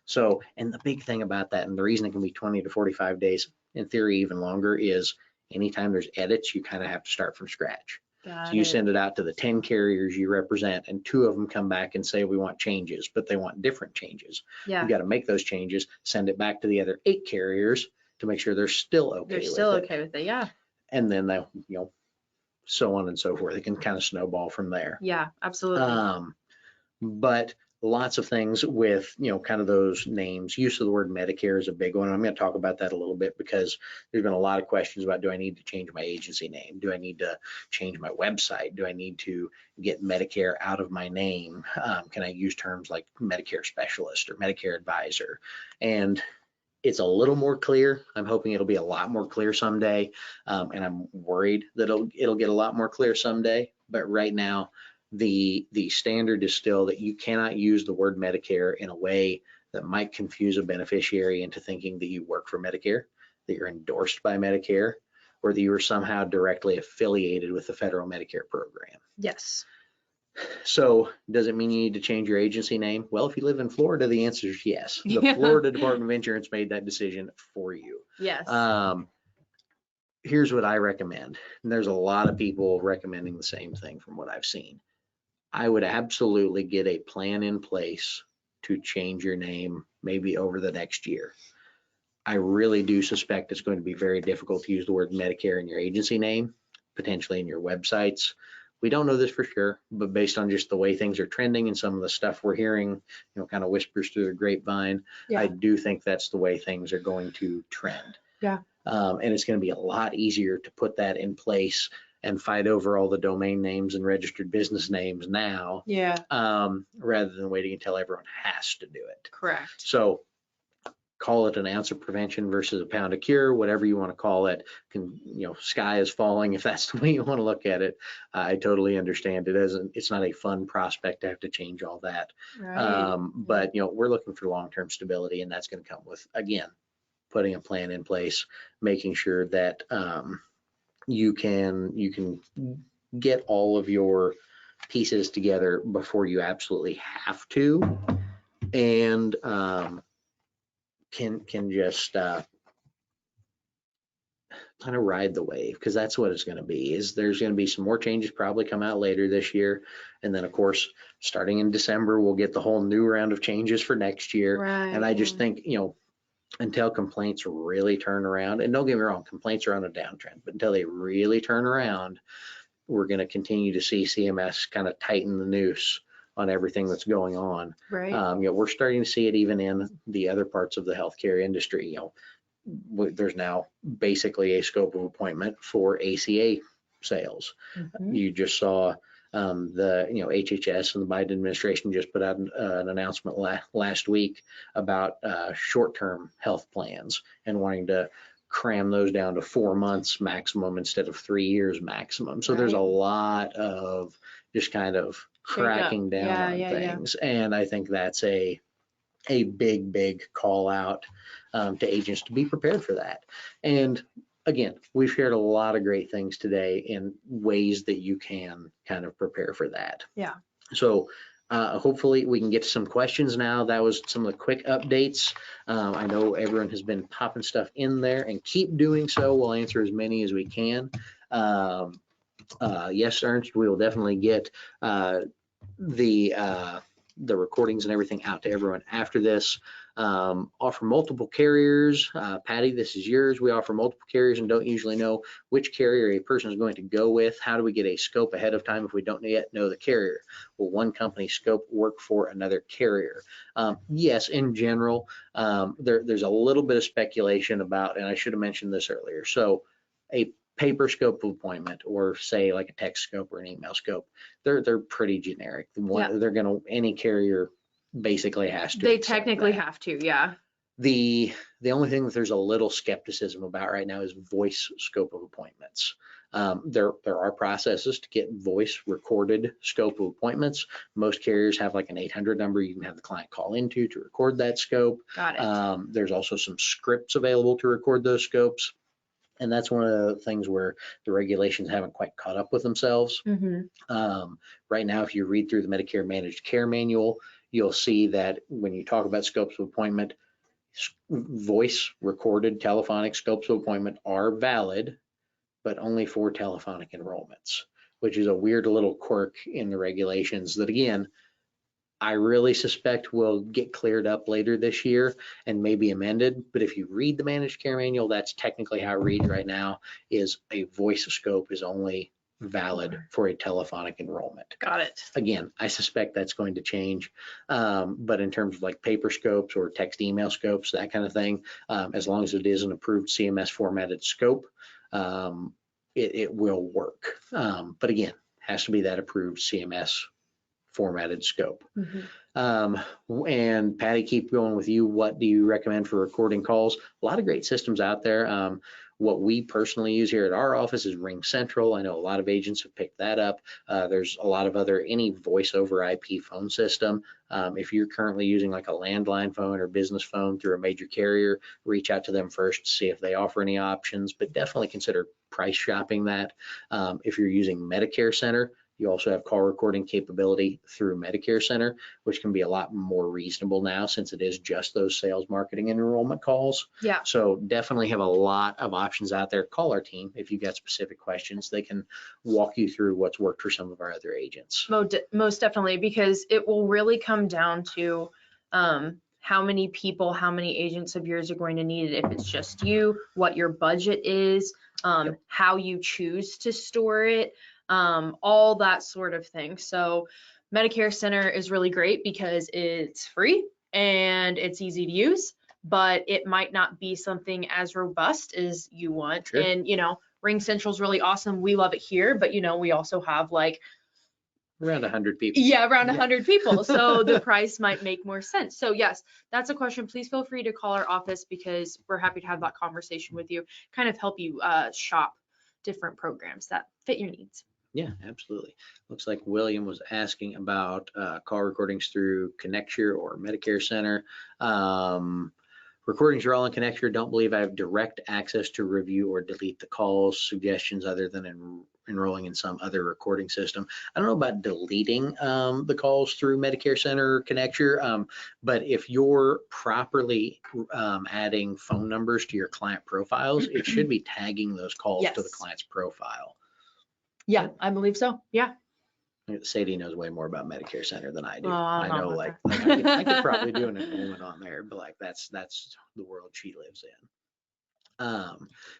Speaker 1: So, and the big thing about that, and the reason it can be 20 to 45 days, in theory even longer, is anytime there's edits, you kind of have to start from scratch. So you send it out to the 10 carriers you represent, and 2 of them come back and say, we want changes, but they want different changes.
Speaker 2: Yeah.
Speaker 1: You got to make those changes, send it back to the other 8 carriers to make sure they're still okay with it.
Speaker 2: Yeah.
Speaker 1: And then they'll, so on and so forth. It can kind of snowball from there.
Speaker 2: Yeah, absolutely.
Speaker 1: But lots of things with, kind of those names. Use of the word Medicare is a big one. I'm going to talk about that a little bit because there's been a lot of questions about, do I need to change my agency name? Do I need to change my website? Do I need to get Medicare out of my name? Can I use terms like Medicare specialist or Medicare advisor? And it's a little more clear. I'm hoping it'll be a lot more clear someday. And I'm worried that it'll get a lot more clear someday. But right now, the standard is still that you cannot use the word Medicare in a way that might confuse a beneficiary into thinking that you work for Medicare, that you're endorsed by Medicare, or that you are somehow directly affiliated with the federal Medicare program.
Speaker 2: Yes.
Speaker 1: So does it mean you need to change your agency name? Well, if you live in Florida, the answer is yes. The Florida Department of Insurance made that decision for you.
Speaker 2: Yes.
Speaker 1: Here's what I recommend. And there's a lot of people recommending the same thing from what I've seen. I would absolutely get a plan in place to change your name maybe over the next year. I really do suspect it's going to be very difficult to use the word Medicare in your agency name, potentially in your websites. We don't know this for sure, but based on just the way things are trending and some of the stuff we're hearing, kind of whispers through the grapevine, I do think that's the way things are going to trend.
Speaker 2: Yeah.
Speaker 1: And it's going to be a lot easier to put that in place and fight over all the domain names and registered business names now.
Speaker 2: Yeah.
Speaker 1: Rather than waiting until everyone has to do it.
Speaker 2: Correct.
Speaker 1: So call it an ounce of prevention versus a pound of cure, whatever you want to call it. Sky is falling if that's the way you want to look at it. I totally understand it. It's not a fun prospect to have to change all that.
Speaker 2: Right.
Speaker 1: But we're looking for long-term stability, and that's going to come with, again, putting a plan in place, making sure that you can get all of your pieces together before you absolutely have to, and can just kind of ride the wave, because that's what it's going to be. There's going to be some more changes probably come out later this year, and then of course starting in December we'll get the whole new round of changes for next year.
Speaker 2: Right.
Speaker 1: And I just think until complaints really turn around, and don't get me wrong, complaints are on a downtrend, but until they really turn around, we're going to continue to see CMS kind of tighten the noose on everything that's going on.
Speaker 2: Right.
Speaker 1: We're starting to see it even in the other parts of the healthcare industry. There's now basically a scope of appointment for ACA sales.
Speaker 2: Mm-hmm.
Speaker 1: You just saw the HHS and the Biden administration just put out an announcement last week about short-term health plans and wanting to cram those down to 4 months maximum instead of 3 years maximum. So there's a lot of just kind of cracking down on things. And I think that's a big call out to agents to be prepared for that. And again, we've shared a lot of great things today in ways that you can kind of prepare for that.
Speaker 2: Yeah.
Speaker 1: So hopefully we can get to some questions now. That was some of the quick updates. I know everyone has been popping stuff in there, and keep doing so. We'll answer as many as we can. Yes, Ernst, we will definitely get the recordings and everything out to everyone after this. Offer multiple carriers. Patty, this is yours. We offer multiple carriers and don't usually know which carrier a person is going to go with. How do we get a scope ahead of time if we don't yet know the carrier? Will one company scope work for another carrier? Yes, in general, there's a little bit of speculation about, and I should have mentioned this earlier. So a paper scope of appointment, or say like a text scope or an email scope, they're pretty generic. Any carrier basically has to.
Speaker 2: They technically have to, yeah.
Speaker 1: The only thing that there's a little skepticism about right now is voice scope of appointments. There are processes to get voice recorded scope of appointments. Most carriers have like an 800 number you can have the client call into to record that scope.
Speaker 2: Got it.
Speaker 1: There's also some scripts available to record those scopes. And that's one of the things where the regulations haven't quite caught up with themselves.
Speaker 2: Mm-hmm.
Speaker 1: Right now, if you read through the Medicare Managed Care Manual, you'll see that when you talk about scopes of appointment, voice recorded telephonic scopes of appointment are valid, but only for telephonic enrollments, which is a weird little quirk in the regulations that, again, I really suspect will get cleared up later this year and maybe amended. But if you read the Managed Care Manual, that's technically how it reads right now, is a voice scope is only valid for a telephonic enrollment.
Speaker 2: Got it.
Speaker 1: Again, I suspect that's going to change. But in terms of like paper scopes or text email scopes, that kind of thing, as long as it is an approved CMS formatted scope, it will work. But again, has to be that approved CMS formatted scope.
Speaker 2: Mm-hmm.
Speaker 1: And Patty, keep going with you. What do you recommend for recording calls? A lot of great systems out there. What we personally use here at our office is Ring Central. I know a lot of agents have picked that up. There's a lot of any voice over IP phone system. If you're currently using like a landline phone or business phone through a major carrier, reach out to them first to see if they offer any options, but definitely consider price shopping that. If you're using Medicare Center, you also have call recording capability through Medicare Center, which can be a lot more reasonable now since it is just those sales, marketing, and enrollment calls.
Speaker 2: Yeah.
Speaker 1: So definitely have a lot of options out there. Call our team if you've got specific questions. They can walk you through what's worked for some of our other agents.
Speaker 2: Most definitely, because it will really come down to how many people, how many agents of yours are going to need it. If it's just you, what your budget is, how you choose to store it. All that sort of thing. So Medicare Center is really great because it's free and it's easy to use, but it might not be something as robust as you want. Sure. And, Ring Central is really awesome. We love it here, but, we also have like
Speaker 1: Around 100 people.
Speaker 2: Yeah, around 100 people. So the price might make more sense. So yes, that's a question. Please feel free to call our office because we're happy to have that conversation with you, kind of help you shop different programs that fit your needs.
Speaker 1: Yeah, absolutely. Looks like William was asking about call recordings through Connecture or Medicare Center. Recordings are all in Connecture. Don't believe I have direct access to review or delete the calls, suggestions other than enrolling in some other recording system. I don't know about deleting the calls through Medicare Center or Connecture, but if you're properly adding phone numbers to your client profiles, it should be tagging those calls to the client's profile.
Speaker 2: Yeah, I believe so. Yeah.
Speaker 1: Sadie knows way more about Medicare Center than I do.
Speaker 2: I
Speaker 1: know, like I could probably do an enrollment on there, but like that's the world she lives in.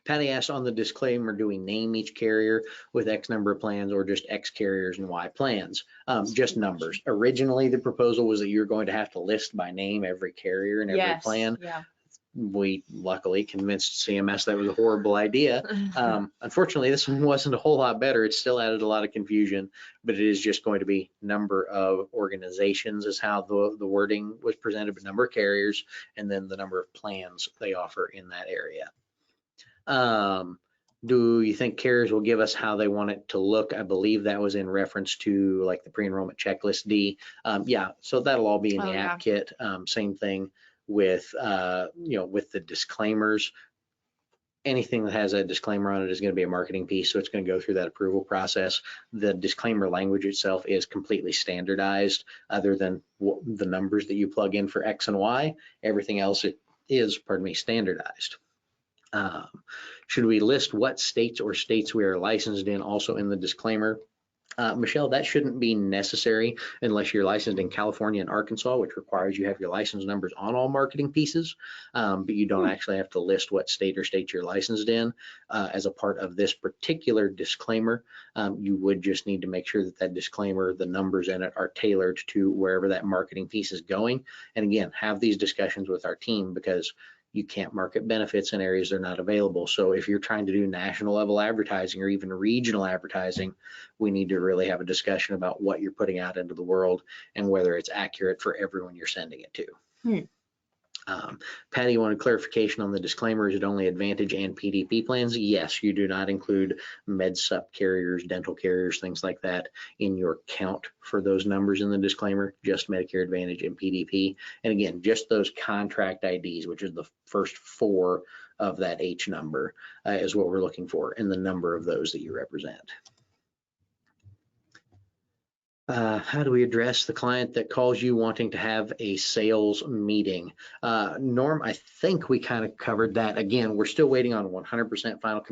Speaker 1: Patty asked on the disclaimer, do we name each carrier with X number of plans or just X carriers and Y plans? Just numbers. Originally, the proposal was that you're going to have to list by name every carrier and every plan.
Speaker 2: Yeah.
Speaker 1: We luckily convinced CMS that was a horrible idea. Unfortunately, this one wasn't a whole lot better. It still added a lot of confusion, but it is just going to be number of organizations is how the wording was presented, but number of carriers, and then the number of plans they offer in that area. Do you think carriers will give us how they want it to look? I believe that was in reference to like the pre-enrollment checklist D. Yeah, so that'll all be in the app kit. Same thing with with the disclaimers. Anything that has a disclaimer on it is going to be a marketing piece, so it's going to go through that approval process. The disclaimer language itself is completely standardized, other than the numbers that you plug in for X and Y. Everything else is, standardized. Should we list what states or states we are licensed in also in the disclaimer? Michelle, that shouldn't be necessary unless you're licensed in California and Arkansas, which requires you have your license numbers on all marketing pieces, but you don't actually have to list what state or states you're licensed in as a part of this particular disclaimer. You would just need to make sure that that disclaimer, the numbers in it, are tailored to wherever that marketing piece is going. And again, have these discussions with our team, because you can't market benefits in areas they're not available. So if you're trying to do national level advertising or even regional advertising, we need to really have a discussion about what you're putting out into the world and whether it's accurate for everyone you're sending it to. Patty, you wanted clarification on the disclaimer. Is it only Advantage and PDP plans? Yes, you do not include med sup carriers, dental carriers, things like that in your count for those numbers in the disclaimer, just Medicare Advantage and PDP. And again, just those contract IDs, which is the first 4 of that H number, is what we're looking for, and the number of those that you represent. How do we address the client that calls you wanting to have a sales meeting? Norm, I think we kind of covered that. Again, we're still waiting on 100% final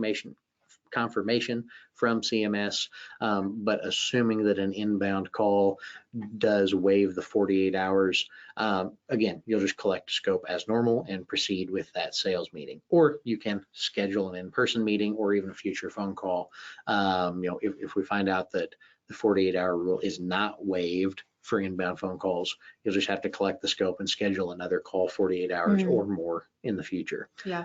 Speaker 1: confirmation from CMS, but assuming that an inbound call does waive the 48 hours, again, you'll just collect a scope as normal and proceed with that sales meeting. Or you can schedule an in-person meeting or even a future phone call. If we find out that the 48-hour rule is not waived for inbound phone calls, you'll just have to collect the scope and schedule another call 48 hours or more in the future.
Speaker 2: Yeah.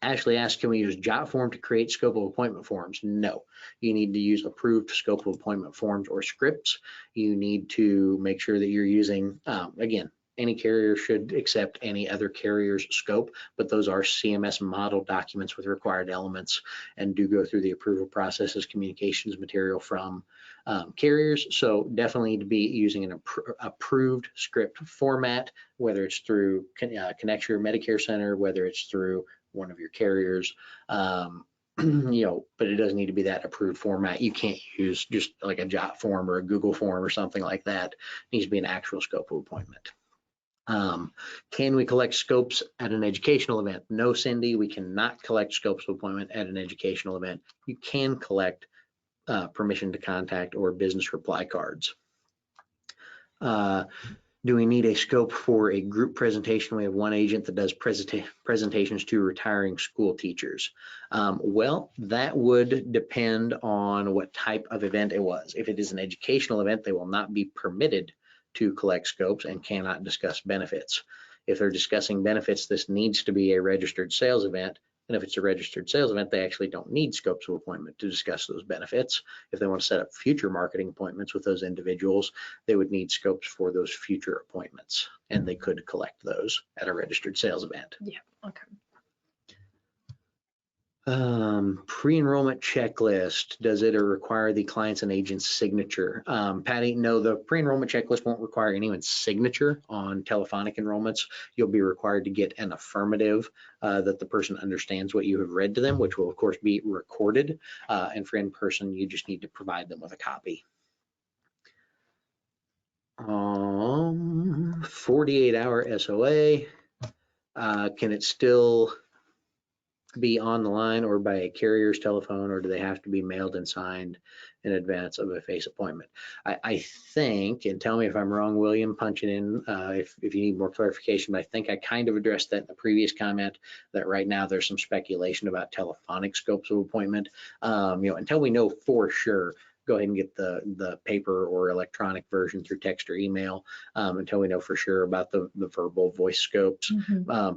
Speaker 1: Ashley asked, can we use JotForm to create scope of appointment forms? No, you need to use approved scope of appointment forms or scripts. You need to make sure that you're using, again, any carrier should accept any other carrier's scope, but those are CMS model documents with required elements and do go through the approval process as communications material from carriers. So definitely need to be using an approved script format, whether it's through Connecture Medicare Center, whether it's through one of your carriers, but it does need to be that approved format. You can't use just like a Jot form or a Google form or something like that. It needs to be an actual scope of appointment. Can we collect scopes at an educational event? No, Cindy, we cannot collect scopes of appointment at an educational event. You can collect permission to contact or business reply cards. Do we need a scope for a group presentation? We have one agent that does presentations to retiring school teachers. Well, that would depend on what type of event it was. If it is an educational event, they will not be permitted to collect scopes and cannot discuss benefits. If they're discussing benefits, this needs to be a registered sales event. And if it's a registered sales event, they actually don't need scopes of appointment to discuss those benefits. If they want to set up future marketing appointments with those individuals, they would need scopes for those future appointments, and they could collect those at a registered sales event.
Speaker 2: Yeah, okay.
Speaker 1: Pre-enrollment checklist, does it require the client's and agent's signature? Patty, no, the pre-enrollment checklist won't require anyone's signature on telephonic enrollments. You'll be required to get an affirmative that the person understands what you have read to them, which will of course be recorded. And for in-person, you just need to provide them with a copy. 48-hour SOA, can it still be on the line or by a carrier's telephone, or do they have to be mailed and signed in advance of a face appointment? I think, and tell me if I'm wrong, William, punch it in if you need more clarification, but I think I kind of addressed that in the previous comment, that right now there's some speculation about telephonic scopes of appointment. Until we know for sure, go ahead and get the paper or electronic version through text or email until we know for sure about the verbal voice scopes.
Speaker 2: Mm-hmm.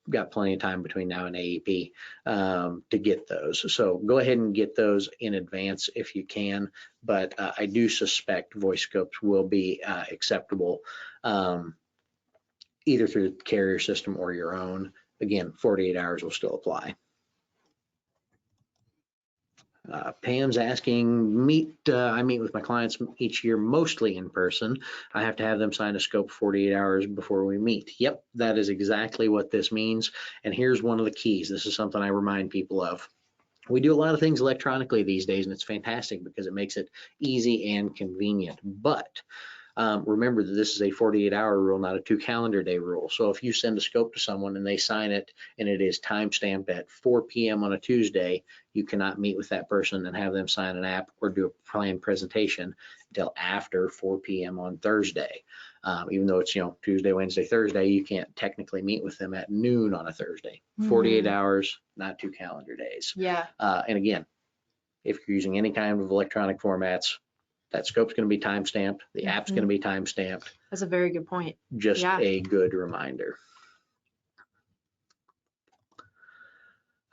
Speaker 1: Got plenty of time between now and AEP to get those. So go ahead and get those in advance if you can, but I do suspect voice scopes will be acceptable either through the carrier system or your own. Again, 48 hours will still apply. Pam's asking, I meet with my clients each year, mostly in person. I have to have them sign a scope 48 hours before we meet. Yep, that is exactly what this means. And here's one of the keys. This is something I remind people of. We do a lot of things electronically these days, and it's fantastic because it makes it easy and convenient. But remember that this is a 48-hour rule, not a 2 calendar day rule. So if you send a scope to someone and they sign it and it is timestamped at 4 p.m. on a Tuesday, you cannot meet with that person and have them sign an app or do a planned presentation until after 4 p.m. on Thursday. Even though it's Tuesday, Wednesday, Thursday, you can't technically meet with them at noon on a Thursday. 48 hours, not 2 calendar days.
Speaker 2: Yeah.
Speaker 1: And again, if you're using any kind of electronic formats, that scope's going to be timestamped. The app's going to be timestamped.
Speaker 2: That's a very good point.
Speaker 1: Just a good reminder.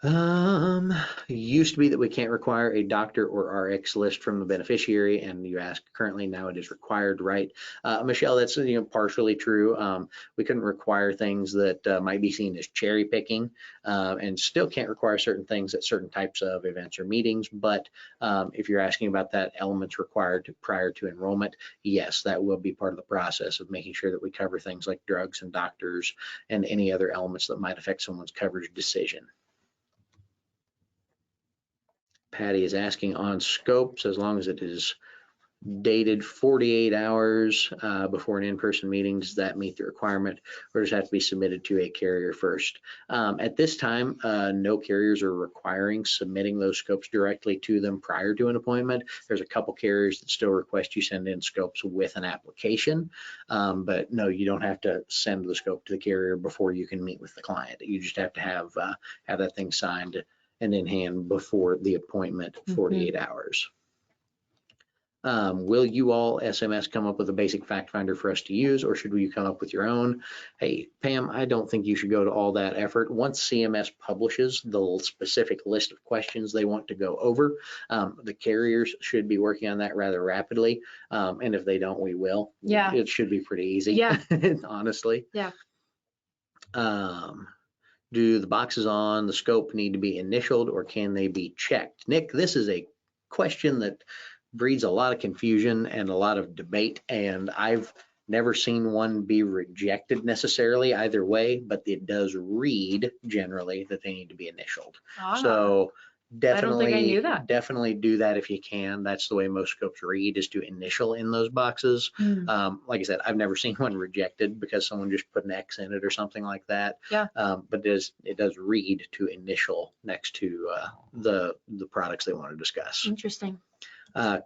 Speaker 1: It used to be that we can't require a doctor or RX list from the beneficiary, and you ask currently, now it is required, right? Michelle, that's partially true. We couldn't require things that might be seen as cherry picking, and still can't require certain things at certain types of events or meetings. But if you're asking about that elements required prior to enrollment, yes, that will be part of the process of making sure that we cover things like drugs and doctors and any other elements that might affect someone's coverage decision. Patty is asking on scopes, as long as it is dated 48 hours before an in-person meeting, does that meet the requirement, or does it have to be submitted to a carrier first? At this time, no carriers are requiring submitting those scopes directly to them prior to an appointment. There's a couple carriers that still request you send in scopes with an application, but no, you don't have to send the scope to the carrier before you can meet with the client. You just have to have that thing signed and in hand before the appointment, 48 hours. Will you all SMS come up with a basic fact finder for us to use, or should you come up with your own? Hey, Pam, I don't think you should go to all that effort. Once CMS publishes the specific list of questions they want to go over, the carriers should be working on that rather rapidly. And if they don't, we will.
Speaker 2: Yeah.
Speaker 1: It should be pretty easy.
Speaker 2: Yeah.
Speaker 1: Honestly.
Speaker 2: Yeah.
Speaker 1: Do the boxes on the scope need to be initialed, or can they be checked? Nick, this is a question that breeds a lot of confusion and a lot of debate, and I've never seen one be rejected necessarily either way, but it does read generally that they need to be initialed. So definitely,
Speaker 2: I don't think I knew that.
Speaker 1: Definitely do that if you can. That's the way most scopes read, is to initial in those boxes. Like I said, I've never seen one rejected because someone just put an X in it or something like that.
Speaker 2: Yeah.
Speaker 1: But it does read to initial next to the products they want to discuss.
Speaker 2: Interesting.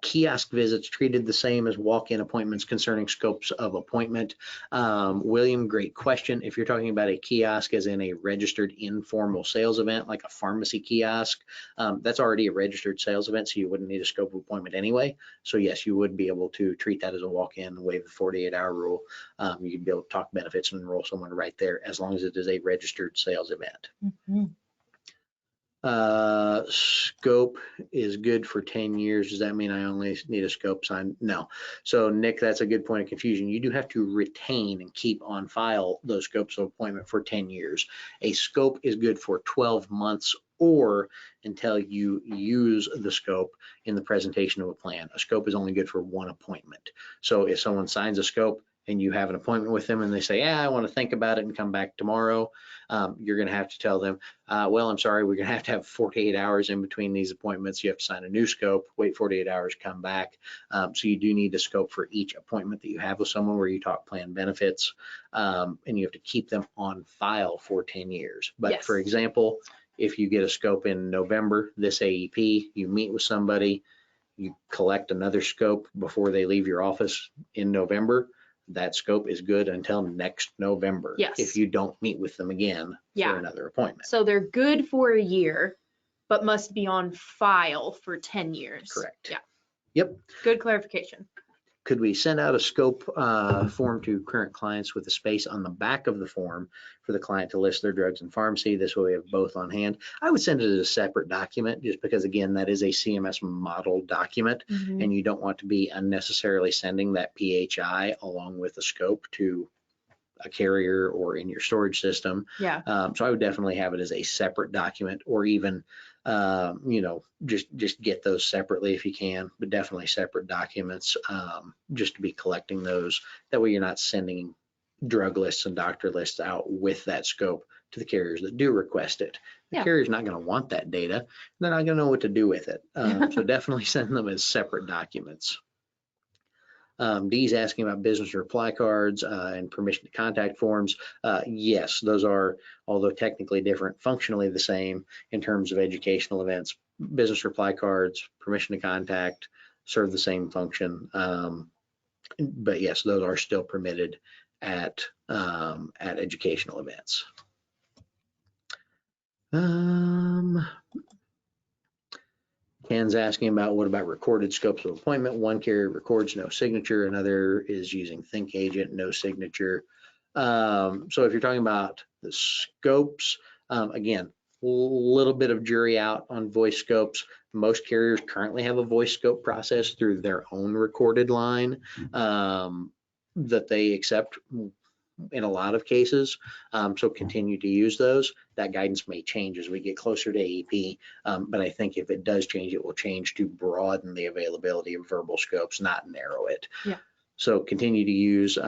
Speaker 1: Kiosk visits treated the same as walk-in appointments concerning scopes of appointment. William, great question. If you're talking about a kiosk as in a registered informal sales event, like a pharmacy kiosk, that's already a registered sales event, so you wouldn't need a scope of appointment anyway. So yes, you would be able to treat that as a walk-in, waive the 48-hour rule. You'd be able to talk benefits and enroll someone right there as long as it is a registered sales event. Scope is good for 10 years. Does that mean I only need a scope signed? No. So Nick, that's a good point of confusion. You do have to retain and keep on file those scopes of appointment for 10 years. A scope is good for 12 months or until you use the scope in the presentation of a plan. A scope is only good for one appointment. So if someone signs a scope and you have an appointment with them and they say, yeah, I want to think about it and come back tomorrow, you're going to have to tell them, well, I'm sorry, we're going to have 48 hours in between these appointments. You have to sign a new scope, wait 48 hours, come back. So you do need a scope for each appointment that you have with someone where you talk plan benefits, and you have to keep them on file for 10 years. But
Speaker 2: Yes.
Speaker 1: For example, if you get a scope in November, this AEP, you meet with somebody, you collect another scope before they leave your office in November, that scope is good until next November.
Speaker 2: Yes.
Speaker 1: If you don't meet with them again for another appointment.
Speaker 2: So they're good for a year, but must be on file for 10 years.
Speaker 1: Correct.
Speaker 2: Yeah.
Speaker 1: Yep.
Speaker 2: Good clarification.
Speaker 1: Could we send out a scope form to current clients with a space on the back of the form for the client to list their drugs and pharmacy? This way we have both on hand. I would send it as a separate document just because, again, that is a CMS model document, and you don't want to be unnecessarily sending that PHI along with the scope to a carrier or in your storage system.
Speaker 2: Yeah.
Speaker 1: So I would definitely have it as a separate document, or even, just get those separately if you can, but definitely separate documents, just to be collecting those. That way you're not sending drug lists and doctor lists out with that scope to the carriers that do request it. The carrier's not going to want that data. They're not going to know what to do with it. So definitely send them as separate documents. Dee's asking about business reply cards and permission to contact forms. Yes, those are, although technically different, functionally the same in terms of educational events. Business reply cards, permission to contact serve the same function. But yes, those are still permitted at educational events. Ken's asking about what about recorded scopes of appointment? One carrier records no signature, another is using Think Agent, no signature. So if you're talking about the scopes, again, a little bit of jury out on voice scopes. Most carriers currently have a voice scope process through their own recorded line that they accept in a lot of cases. So continue to use those. That guidance may change as we get closer to AEP, but I think if it does change, it will change to broaden the availability of verbal scopes, not narrow it.
Speaker 2: Yeah.
Speaker 1: So continue to use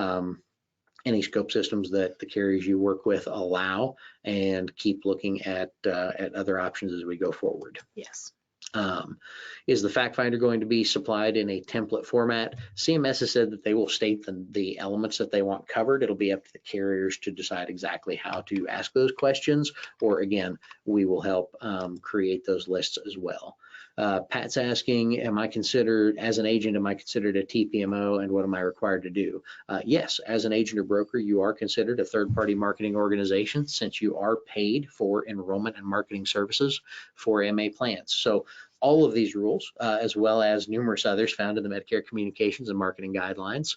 Speaker 1: any scope systems that the carriers you work with allow, and keep looking at other options as we go forward.
Speaker 2: Yes.
Speaker 1: Is the fact finder going to be supplied in a template format? CMS has said that they will state the elements that they want covered. It'll be up to the carriers to decide exactly how to ask those questions, or again, we will help create those lists as well. Pat's asking, am I considered, as an agent, am I considered a TPMO, and what am I required to do? Yes, as an agent or broker, you are considered a third-party marketing organization, since you are paid for enrollment and marketing services for MA plans. So all of these rules, as well as numerous others found in the Medicare Communications and Marketing Guidelines,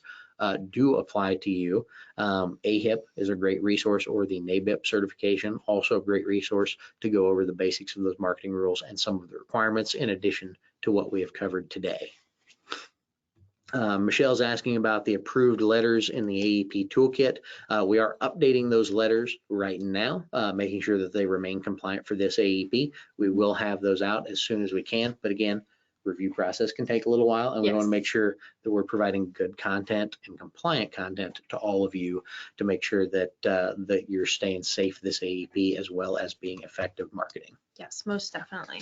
Speaker 1: do apply to you. AHIP is a great resource, or the NABIP certification, also a great resource to go over the basics of those marketing rules and some of the requirements in addition to what we have covered today. Michelle's asking about the approved letters in the AEP toolkit. We are updating those letters right now, making sure that they remain compliant for this AEP. We will have those out as soon as we can, but again, review process can take a little while, and we want to make sure that we're providing good content and compliant content to all of you to make sure that that you're staying safe this AEP, as well as being effective marketing.
Speaker 2: Yes, most definitely.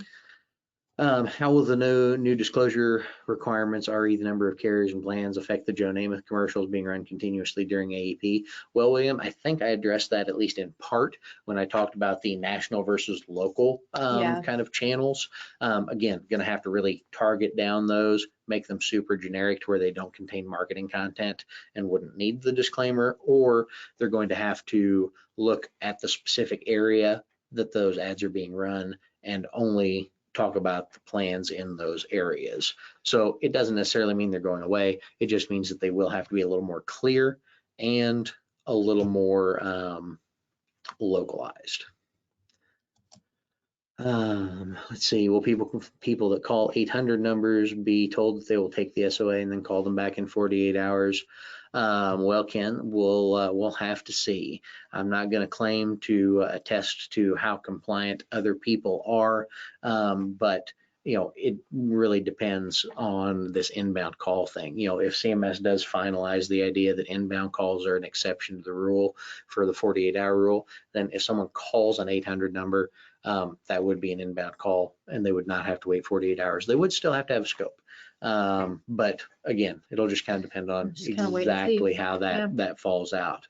Speaker 1: How will the new disclosure requirements, re the number of carriers and plans, affect the Joe Namath commercials being run continuously during AEP? Well, William, I think I addressed that at least in part when I talked about the national versus local kind of channels. Again, going to have to really target down those, make them super generic to where they don't contain marketing content and wouldn't need the disclaimer, or they're going to have to look at the specific area that those ads are being run and only talk about the plans in those areas. So it doesn't necessarily mean they're going away. It just means that they will have to be a little more clear and a little more localized. Let's see, will people that call 800 numbers be told that they will take the SOA and then call them back in 48 hours? Well, Ken, we'll have to see. I'm not going to claim to attest to how compliant other people are, but it really depends on this inbound call thing. If CMS does finalize the idea that inbound calls are an exception to the rule for the 48-hour rule, then if someone calls an 800 number, that would be an inbound call and they would not have to wait 48 hours. They would still have to have a scope. But again, it'll just kind of depend on exactly how that falls out.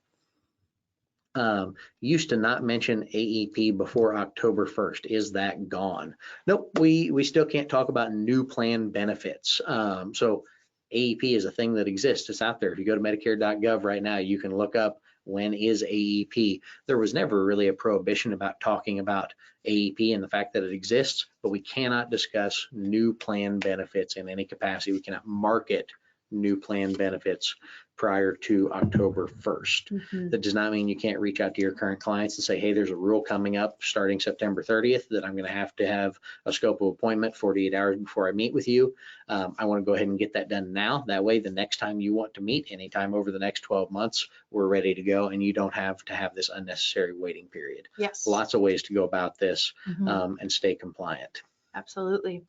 Speaker 1: Used to not mention AEP before October 1st. Is that gone? Nope, we still can't talk about new plan benefits. So AEP is a thing that exists. It's out there. If you go to Medicare.gov right now, you can look up when is AEP. There was never really a prohibition about talking about AEP and the fact that it exists, but we cannot discuss new plan benefits in any capacity. We cannot market new plan benefits prior to October 1st. That does not mean you can't reach out to your current clients and say, hey, there's a rule coming up starting September 30th that I'm going to have a scope of appointment 48 hours before I meet with you. I want to go ahead and get that done now. That way, the next time you want to meet, anytime over the next 12 months, we're ready to go and you don't have to have this unnecessary waiting period.
Speaker 2: Yes.
Speaker 1: Lots of ways to go about this and stay compliant.
Speaker 2: Absolutely.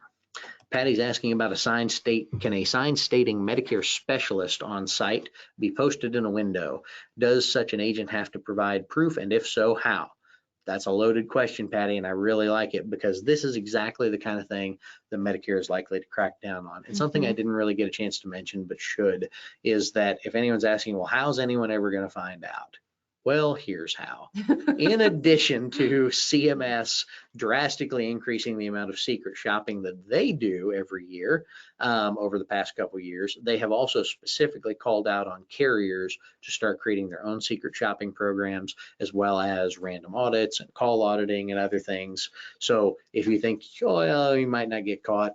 Speaker 1: Patty's asking about can a sign stating Medicare specialist on site be posted in a window? Does such an agent have to provide proof? And if so, how? That's a loaded question, Patty, and I really like it because this is exactly the kind of thing that Medicare is likely to crack down on. And something I didn't really get a chance to mention, but should, is that if anyone's asking, well, how's anyone ever going to find out? Well, here's how. In addition to CMS drastically increasing the amount of secret shopping that they do every year over the past couple of years, they have also specifically called out on carriers to start creating their own secret shopping programs, as well as random audits and call auditing and other things. So if you think, oh, you might not get caught,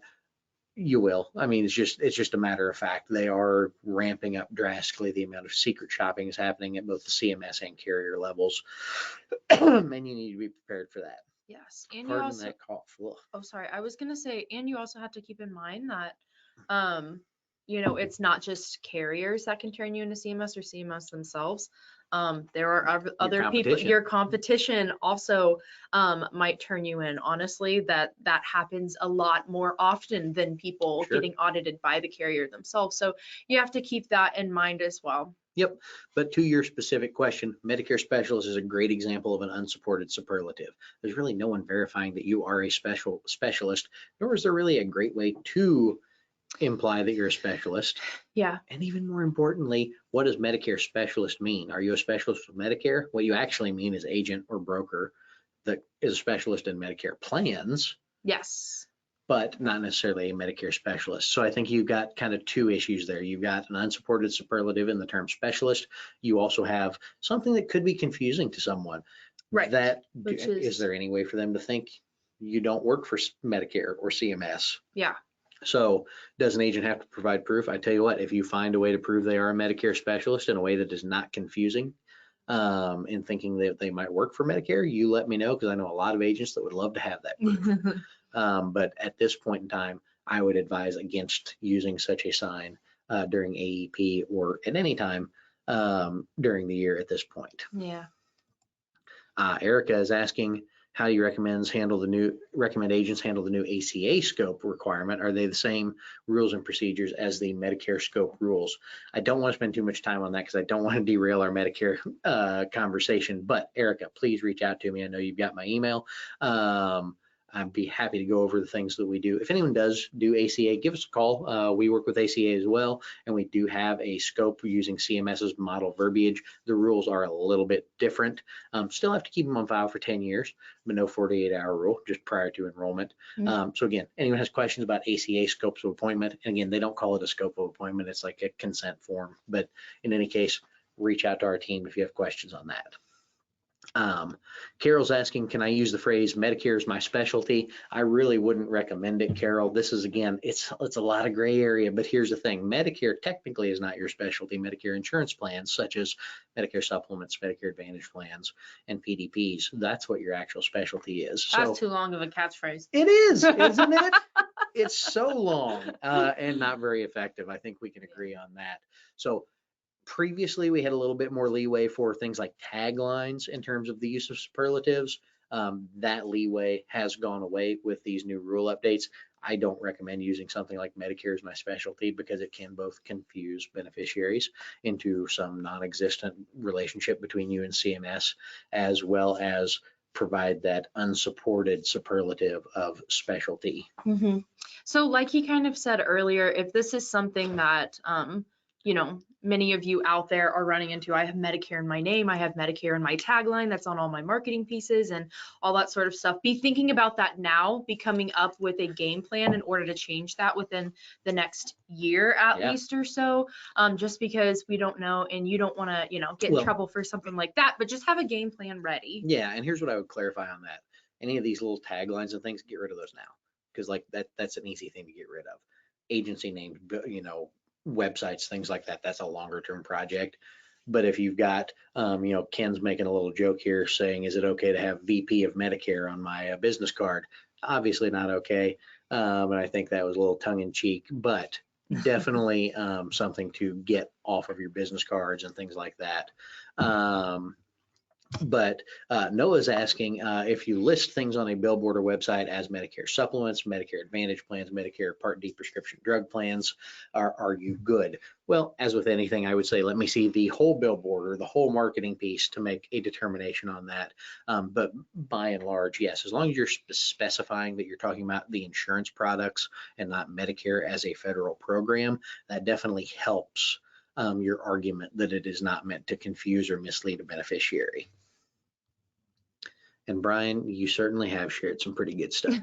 Speaker 1: you will. I mean, it's just a matter of fact. They are ramping up drastically the amount of secret shopping is happening at both the CMS and carrier levels, and you need to be prepared for that.
Speaker 2: Yes, and
Speaker 1: Pardon you also, that cough.
Speaker 2: Oh, sorry. I was gonna say, and you also have to keep in mind that, it's not just carriers that can turn you into CMS or CMS themselves. There are other people. Your competition also might turn you in. Honestly, that happens a lot more often than people getting audited by the carrier themselves. So you have to keep that in mind as well.
Speaker 1: Yep. But to your specific question, Medicare specialist is a great example of an unsupported superlative. There's really no one verifying that you are a specialist, nor is there really a great way to imply that you're a specialist.
Speaker 2: Yeah.
Speaker 1: And even more importantly, what does Medicare specialist mean? Are you a specialist with Medicare? What you actually mean is agent or broker that is a specialist in Medicare plans.
Speaker 2: Yes.
Speaker 1: But not necessarily a Medicare specialist. So I think you've got kind of two issues there. You've got an unsupported superlative in the term specialist. You also have something that could be confusing to someone.
Speaker 2: Right.
Speaker 1: Is there any way for them to think you don't work for Medicare or CMS?
Speaker 2: Yeah.
Speaker 1: So does an agent have to provide proof? I tell you what, if you find a way to prove they are a Medicare specialist in a way that is not confusing in thinking that they might work for Medicare, you let me know, because I know a lot of agents that would love to have that proof. But at this point in time, I would advise against using such a sign during AEP or at any time during the year at this point.
Speaker 2: Yeah.
Speaker 1: Erica is asking, how do you recommend agents handle the new ACA scope requirement? Are they the same rules and procedures as the Medicare scope rules? I don't want to spend too much time on that because I don't want to derail our Medicare conversation. But Erica, please reach out to me. I know you've got my email. I'd be happy to go over the things that we do. If anyone does do ACA, give us a call. We work with ACA as well, and we do have a scope using CMS's model verbiage. The rules are a little bit different. Still have to keep them on file for 10 years, but no 48-hour rule, just prior to enrollment. So again, anyone has questions about ACA scopes of appointment, and again, they don't call it a scope of appointment. It's like a consent form. But in any case, reach out to our team if you have questions on that. Carol's asking, can I use the phrase Medicare is my specialty? I really wouldn't recommend it, Carol. This is, again, it's a lot of gray area, but here's the thing. Medicare technically is not your specialty. Medicare insurance plans, such as Medicare supplements, Medicare Advantage plans, and PDPs, that's what your actual specialty is.
Speaker 2: That's too long of a catchphrase.
Speaker 1: It is, isn't it? It's so long and not very effective. I think we can agree on that. So previously, we had a little bit more leeway for things like taglines in terms of the use of superlatives. That leeway has gone away with these new rule updates. I don't recommend using something like Medicare is my specialty because it can both confuse beneficiaries into some non-existent relationship between you and CMS, as well as provide that unsupported superlative of specialty.
Speaker 2: Mm-hmm. So like he kind of said earlier, if this is something that, you know, many of you out there are running into, I have Medicare in my name, I have Medicare in my tagline, that's on all my marketing pieces and all that sort of stuff. Be thinking about that now, be coming up with a game plan in order to change that within the next year at least or so, just because we don't know and you don't want to, you know, get in trouble for something like that, but just have a game plan ready.
Speaker 1: Yeah, and here's what I would clarify on that. Any of these little taglines and things, get rid of those now, because like that's an easy thing to get rid of. Agency names, you know, websites, things like that, that's a longer term project. But if you've got, you know, Ken's making a little joke here saying, is it okay to have VP of Medicare on my business card? Obviously not okay. And I think that was a little tongue in cheek, but definitely something to get off of your business cards and things like that. But Noah's asking if you list things on a billboard or website as Medicare supplements, Medicare Advantage plans, Medicare Part D prescription drug plans, are you good? Well, as with anything, I would say, let me see the whole billboard or the whole marketing piece to make a determination on that. But by and large, yes, as long as you're specifying that you're talking about the insurance products and not Medicare as a federal program, that definitely helps your argument that it is not meant to confuse or mislead a beneficiary. And Brian, you certainly have shared some pretty good stuff.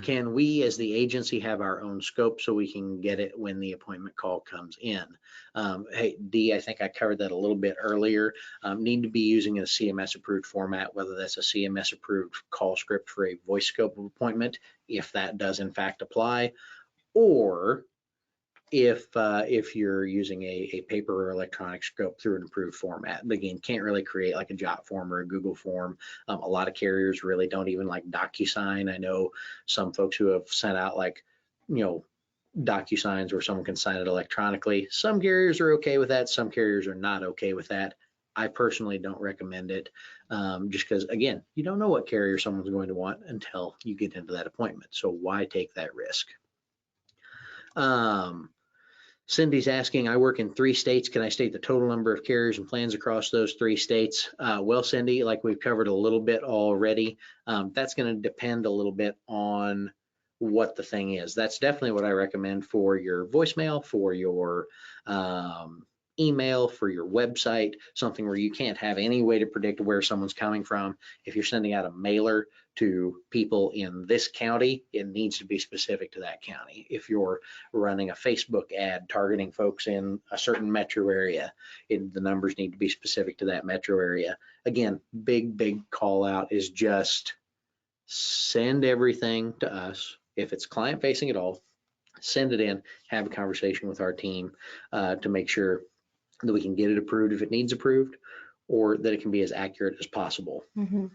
Speaker 1: Can we as the agency have our own scope so we can get it when the appointment call comes in? Hey, Dee, I think I covered that a little bit earlier. Need to be using a CMS approved format, whether that's a CMS approved call script for a voice scope of appointment, if that does in fact apply, or if you're using a paper or electronic scope through an approved format. But again, can't really create like a Jot form or a Google form. A lot of carriers really don't even like DocuSign. I know some folks who have sent out like, you know, DocuSigns where someone can sign it electronically. Some carriers are okay with that. Some carriers are not okay with that. I personally don't recommend it just because, again, you don't know what carrier someone's going to want until you get into that appointment. So why take that risk? Cindy's asking, I work in 3 states. Can I state the total number of carriers and plans across those 3 states? Well, Cindy, like we've covered a little bit already, that's going to depend a little bit on what the thing is. That's definitely what I recommend for your voicemail, for your email, for your website, something where you can't have any way to predict where someone's coming from. If you're sending out a mailer to people in this county, it needs to be specific to that county. If you're running a Facebook ad targeting folks in a certain metro area, the numbers need to be specific to that metro area. Again, big call out is just send everything to us. If it's client facing at all, send it in, have a conversation with our team to make sure that we can get it approved if it needs approved, or that it can be as accurate as possible.
Speaker 2: Mm-hmm.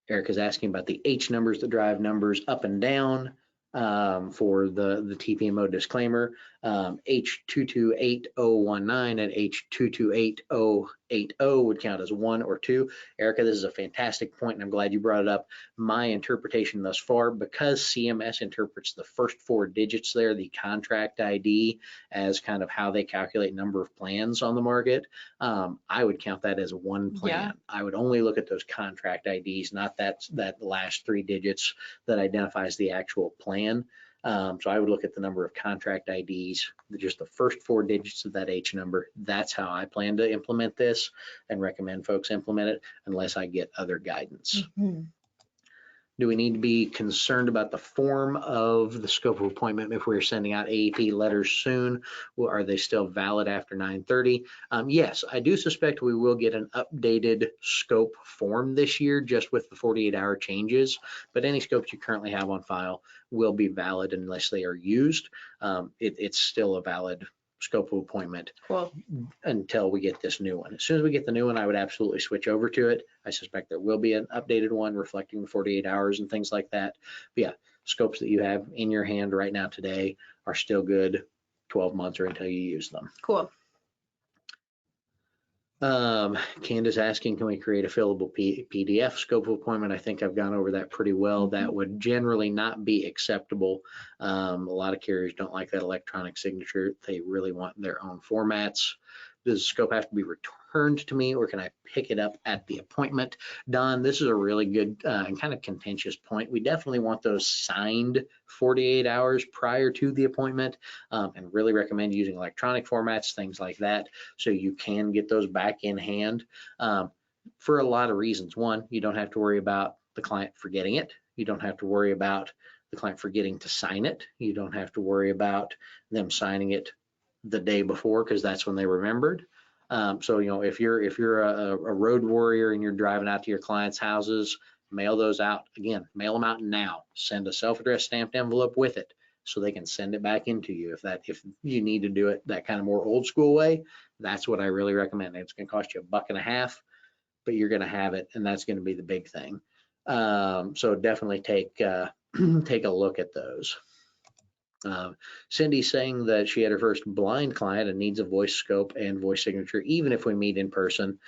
Speaker 1: Erica's asking about the H numbers, the drive numbers up and down for the TPMO disclaimer. H228019 and H228080 would count as 1 or 2. Erica, this is a fantastic point, and I'm glad you brought it up. My interpretation thus far, because CMS interprets the first 4 digits there, the contract ID, as kind of how they calculate number of plans on the market, I would count that as 1 plan. Yeah. I would only look at those contract IDs, not that last 3 digits that identifies the actual plan. So I would look at the number of contract IDs, just the first 4 digits of that H number. That's how I plan to implement this and recommend folks implement it unless I get other guidance.
Speaker 2: Mm-hmm.
Speaker 1: Do we need to be concerned about the form of the scope of appointment if we're sending out AEP letters soon? Well, are they still valid after 9/30? Yes, I do suspect we will get an updated scope form this year just with the 48-hour changes, but any scopes you currently have on file will be valid unless they are used. It's still a valid scope of appointment.
Speaker 2: Cool.
Speaker 1: Until we get this new one. As soon as we get the new one, I would absolutely switch over to it. I suspect there will be an updated one reflecting the 48 hours and things like that. But yeah, scopes that you have in your hand right now today are still good 12 months or until you use them.
Speaker 2: Cool.
Speaker 1: Candace asking, can we create a fillable PDF scope of appointment? I think I've gone over that pretty well. That would generally not be acceptable. A lot of carriers don't like that electronic signature. They really want their own formats. Does the scope have to be returned to me, or can I pick it up at the appointment? Don, this is a really good and kind of contentious point. We definitely want those signed 48 hours prior to the appointment, and really recommend using electronic formats, things like that, so you can get those back in hand for a lot of reasons. One, you don't have to worry about the client forgetting it. You don't have to worry about the client forgetting to sign it. You don't have to worry about them signing it the day before because that's when they remembered. So, you know, if you're a road warrior and you're driving out to your clients' houses, mail those out. Again, mail them out now. Send a self-addressed stamped envelope with it so they can send it back into you. If you need to do it that kind of more old school way, that's what I really recommend. It's going to cost you $1.50, but you're going to have it, and that's going to be the big thing. So definitely take a look at those. Cindy's saying that she had her first blind client and needs a voice scope and voice signature, even if we meet in person.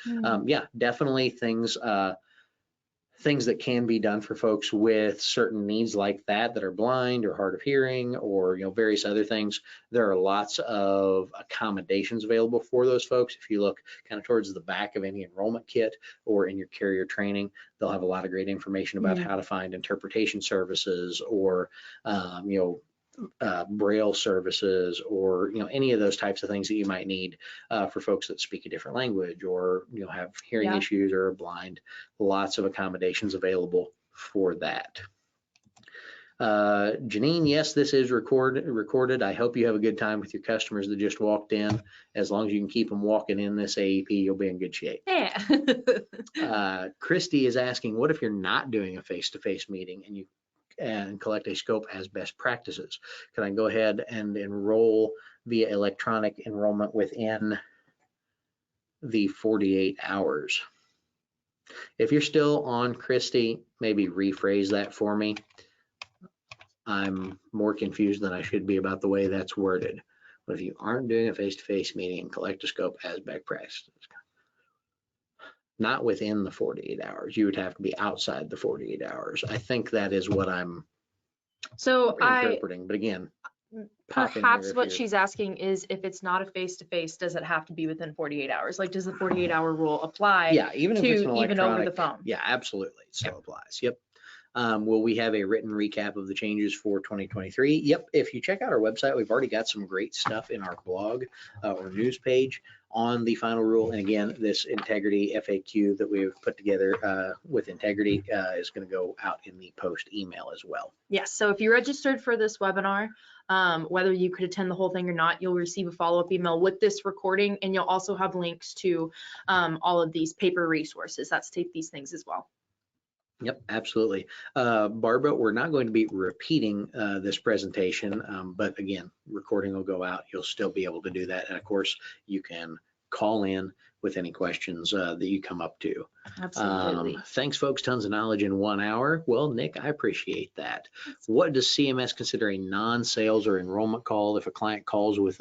Speaker 1: Yeah, definitely things that can be done for folks with certain needs like that are blind or hard of hearing, or various other things. There are lots of accommodations available for those folks. If you look kind of towards the back of any enrollment kit or in your carrier training, they'll have a lot of great information about how to find interpretation services or Braille services, or any of those types of things that you might need for folks that speak a different language or have hearing issues or are blind. Lots of accommodations available for that. Janine, yes, this is recorded. I hope you have a good time with your customers that just walked in. As long as you can keep them walking in this AEP, you'll be in good shape.
Speaker 2: Yeah.
Speaker 1: Christy is asking, what if you're not doing a face-to-face meeting and collect a scope as best practices? Can I go ahead and enroll via electronic enrollment within the 48 hours? If you're still on, Christy, maybe rephrase that for me. I'm more confused than I should be about the way that's worded. But if you aren't doing a face-to-face meeting, collect a scope as best practices. Not within the 48 hours. You would have to be outside the 48 hours. I think that is what I'm interpreting. But again,
Speaker 2: perhaps what she's asking is, if it's not a face-to-face, does it have to be within 48 hours? Like, does the 48-hour rule apply?
Speaker 1: Yeah, even if it's an
Speaker 2: even over the phone?
Speaker 1: Yeah, absolutely. It still applies. Yep. Will we have a written recap of the changes for 2023? Yep. If you check out our website, we've already got some great stuff in our blog or news page on the final rule. And again, this integrity FAQ that we've put together with integrity is going to go out in the post email as well.
Speaker 2: Yes. So if you registered for this webinar, whether you could attend the whole thing or not, you'll receive a follow-up email with this recording, and you'll also have links to all of these paper resources that state these things as well.
Speaker 1: Yep, absolutely. Barbara, we're not going to be repeating this presentation, but again, recording will go out. You'll still be able to do that. And of course, you can call in with any questions that you come up to.
Speaker 2: Absolutely.
Speaker 1: Thanks, folks. Tons of knowledge in 1 hour. Well, Nick, I appreciate that. What does CMS consider a non-sales or enrollment call? If a client calls with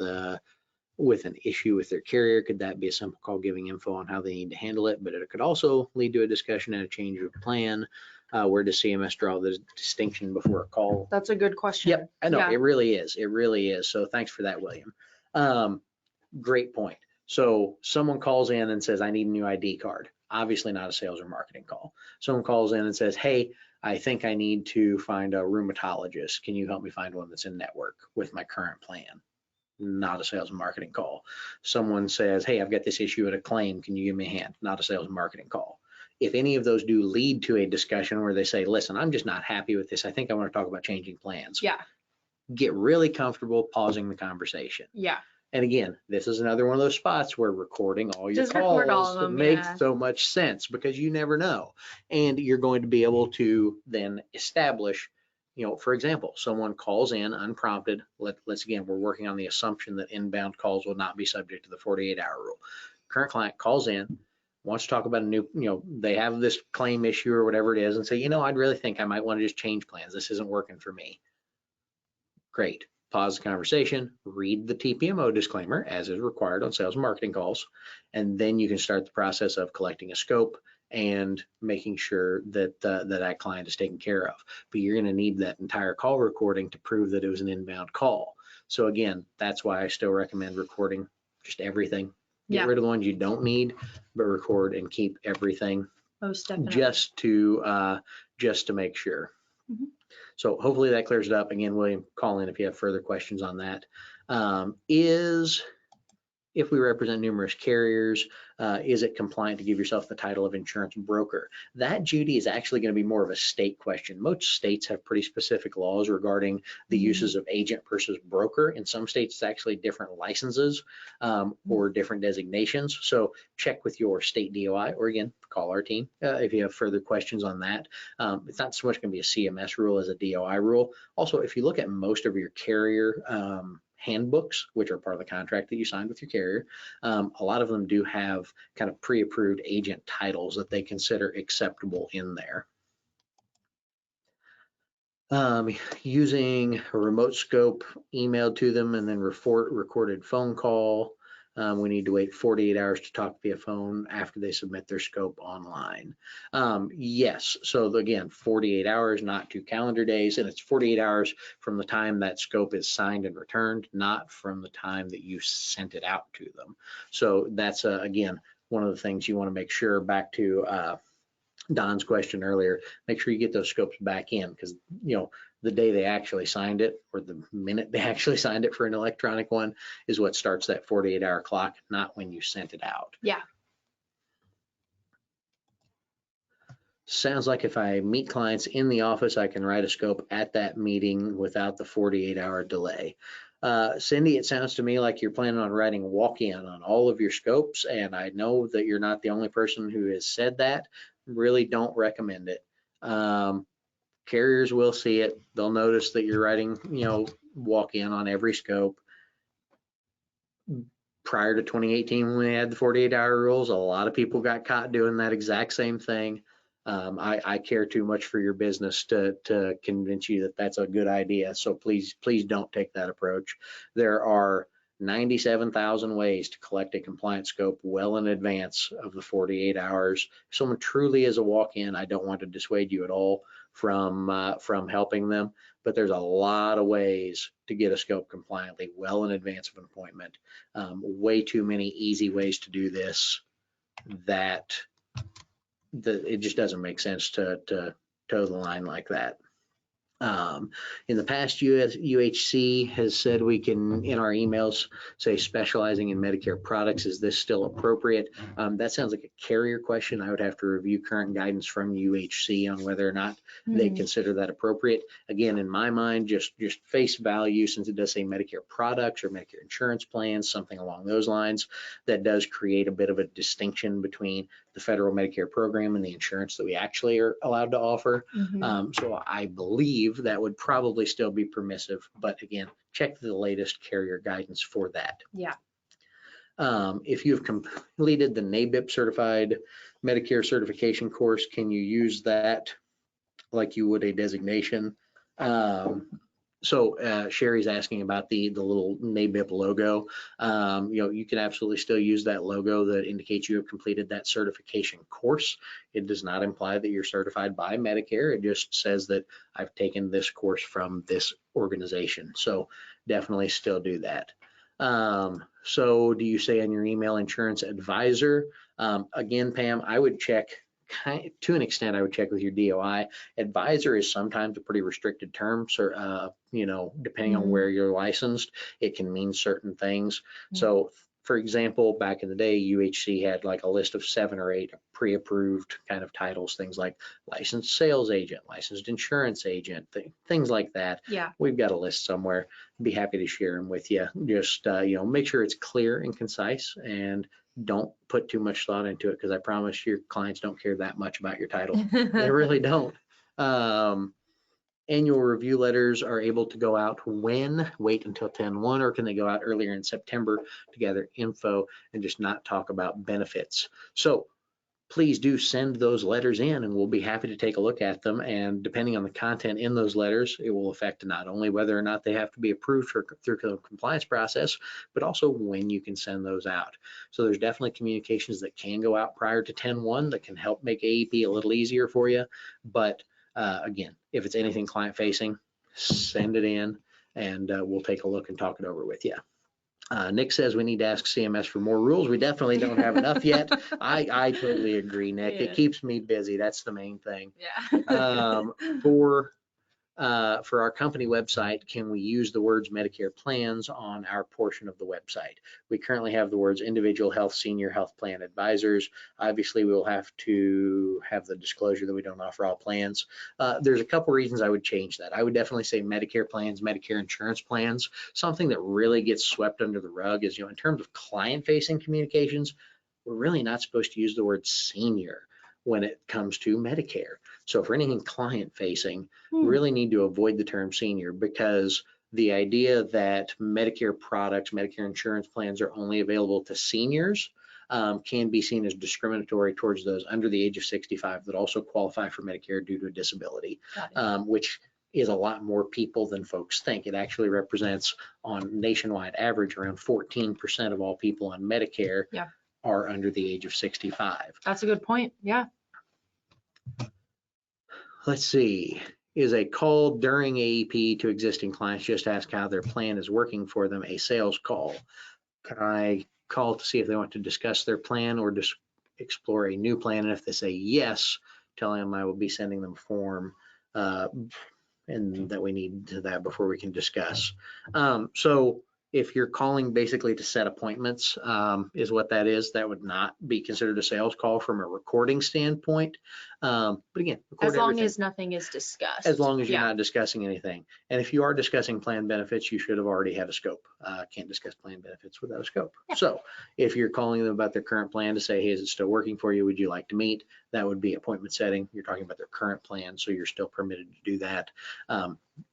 Speaker 1: an issue with their carrier, could that be a simple call giving info on how they need to handle it? But it could also lead to a discussion and a change of plan. Where does CMS draw the distinction before a call?
Speaker 2: That's a good question.
Speaker 1: Yep, I know. It really is. It really is. So thanks for that, William. Great point. So someone calls in and says, I need a new ID card. Obviously not a sales or marketing call. Someone calls in and says, hey, I think I need to find a rheumatologist. Can you help me find one that's in network with my current plan? Not a sales and marketing call. Someone says, hey, I've got this issue at a claim. Can you give me a hand? Not a sales and marketing call. if any of those do lead to a discussion where they say, listen, I'm just not happy with this, I think I want to talk about changing plans.
Speaker 2: Yeah.
Speaker 1: Get really comfortable pausing the conversation.
Speaker 2: Yeah.
Speaker 1: And again, this is another one of those spots where recording all your
Speaker 2: Just record all
Speaker 1: calls
Speaker 2: of them,
Speaker 1: makes
Speaker 2: yeah.
Speaker 1: so much sense, because you never know. And you're going to be able to then establish, for example, someone calls in unprompted. Let's again, we're working on the assumption that inbound calls will not be subject to the 48-hour rule. Current client calls in, wants to talk about a new, they have this claim issue or whatever it is, and say, I'd really think I might want to just change plans. This isn't working for me. Great. Pause the conversation, read the TPMO disclaimer as is required on sales and marketing calls, and then you can start the process of collecting a scope and making sure that that client is taken care of. But you're going to need that entire call recording to prove that it was an inbound call. So again, that's why I still recommend recording just everything. Get rid of the ones you don't need, but record and keep everything.
Speaker 2: Most definitely.
Speaker 1: Just to make sure.
Speaker 2: Mm-hmm.
Speaker 1: So hopefully that clears it up. Again, William, call in if you have further questions on that. If we represent numerous carriers, is it compliant to give yourself the title of insurance broker? That, Judy, is actually going to be more of a state question. Most states have pretty specific laws regarding the uses of agent versus broker. In some states, it's actually different licenses or different designations. So check with your state DOI, or again, call our team if you have further questions on that. It's not so much going to be a CMS rule as a DOI rule. Also, if you look at most of your carrier handbooks, which are part of the contract that you signed with your carrier, a lot of them do have kind of pre-approved agent titles that they consider acceptable in there. Using a remote scope emailed to them and then recorded phone call. We need to wait 48 hours to talk via phone after they submit their scope online. Yes, so again, 48 hours, not 2 calendar days, and it's 48 hours from the time that scope is signed and returned, not from the time that you sent it out to them. So that's, again, one of the things you want to make sure, back to Don's question earlier, make sure you get those scopes back in, because the day they actually signed it, or the minute they actually signed it for an electronic one, is what starts that 48-hour clock, not when you sent it out.
Speaker 2: Yeah.
Speaker 1: Sounds like if I meet clients in the office, I can write a scope at that meeting without the 48-hour delay. Cindy, it sounds to me like you're planning on writing walk-in on all of your scopes, and I know that you're not the only person who has said that. Really don't recommend it. Carriers will see it. They'll notice that you're writing, walk-in on every scope. Prior to 2018, when we had the 48-hour rules, a lot of people got caught doing that exact same thing. I care too much for your business to convince you that that's a good idea. So please don't take that approach. There are 97,000 ways to collect a compliance scope well in advance of the 48 hours. If someone truly is a walk-in, I don't want to dissuade you at all from helping them, but there's a lot of ways to get a scope compliantly well in advance of an appointment. Way too many easy ways to do this that it just doesn't make sense to toe the line like that. In the past, UHC has said we can, in our emails, say specializing in Medicare products. Is this still appropriate? That sounds like a carrier question. I would have to review current guidance from UHC on whether or not they consider that appropriate. Again, in my mind, just face value, since it does say Medicare products or Medicare insurance plans, something along those lines, that does create a bit of a distinction between the federal Medicare program and the insurance that we actually are allowed to offer. So I believe that would probably still be permissive, but again, check the latest carrier guidance for that.
Speaker 2: Yeah.
Speaker 1: If you've completed the NABIP certified Medicare certification course, can you use that like you would a designation? So Sherry's asking about the little NABIP logo. You can absolutely still use that logo that indicates you have completed that certification course. It does not imply that you're certified by Medicare. It just says that I've taken this course from this organization. So definitely still do that. So do you say in your email insurance advisor? Again, Pam, I would check. To an extent, I would check with your DOI. Advisor is sometimes a pretty restricted term, so depending on where you're licensed, it can mean certain things. So For example, back in the day, UHC had like a list of 7 or 8 pre-approved kind of titles, things like licensed sales agent, licensed insurance agent, things like that.
Speaker 2: Yeah.
Speaker 1: We've got a list somewhere. Be happy to share them with you. Just, make sure it's clear and concise, and don't put too much thought into it, because I promise your clients don't care that much about your title. They really don't. Annual review letters are able to go out when? Wait until 10/1, or can they go out earlier in September to gather info and just not talk about benefits? So please do send those letters in, and we'll be happy to take a look at them. And depending on the content in those letters, it will affect not only whether or not they have to be approved through the compliance process, but also when you can send those out. So there's definitely communications that can go out prior to 10/1 that can help make AEP a little easier for you. But again, if it's anything client facing, send it in, and we'll take a look and talk it over with you. Nick says we need to ask CMS for more rules. We definitely don't have enough yet. I totally agree, Nick.
Speaker 2: Yeah.
Speaker 1: It keeps me busy. That's the main thing.
Speaker 2: Yeah.
Speaker 1: For our company website, can we use the words Medicare plans on our portion of the website? We currently have the words individual health, senior health plan advisors. Obviously, we will have to have the disclosure that we don't offer all plans. There's a couple reasons I would change that. I would definitely say Medicare plans, Medicare insurance plans. Something that really gets swept under the rug is, in terms of client-facing communications, we're really not supposed to use the word senior when it comes to Medicare. So for anything client facing, really need to avoid the term senior, because the idea that Medicare products, Medicare insurance plans are only available to seniors can be seen as discriminatory towards those under the age of 65 that also qualify for Medicare due to a disability, which is a lot more people than folks think. It actually represents, on nationwide average, around 14% of all people on Medicare are under the age of 65.
Speaker 2: That's a good point. Yeah.
Speaker 1: Let's see. Is a call during AEP to existing clients, just ask how their plan is working for them, a sales call? Can I call to see if they want to discuss their plan or just explore a new plan? And if they say yes, tell them I will be sending them a form and that we need that before we can discuss. So if you're calling basically to set appointments, is what that is. That would not be considered a sales call from a recording standpoint. But again,
Speaker 2: as long as nothing is discussed.
Speaker 1: As long as you're not discussing anything. And if you are discussing plan benefits, you should have already had a scope. Can't discuss plan benefits without a scope. So if you're calling them about their current plan to say, hey, is it still working for you? Would you like to meet? That would be appointment setting. You're talking about their current plan, so you're still permitted to do that.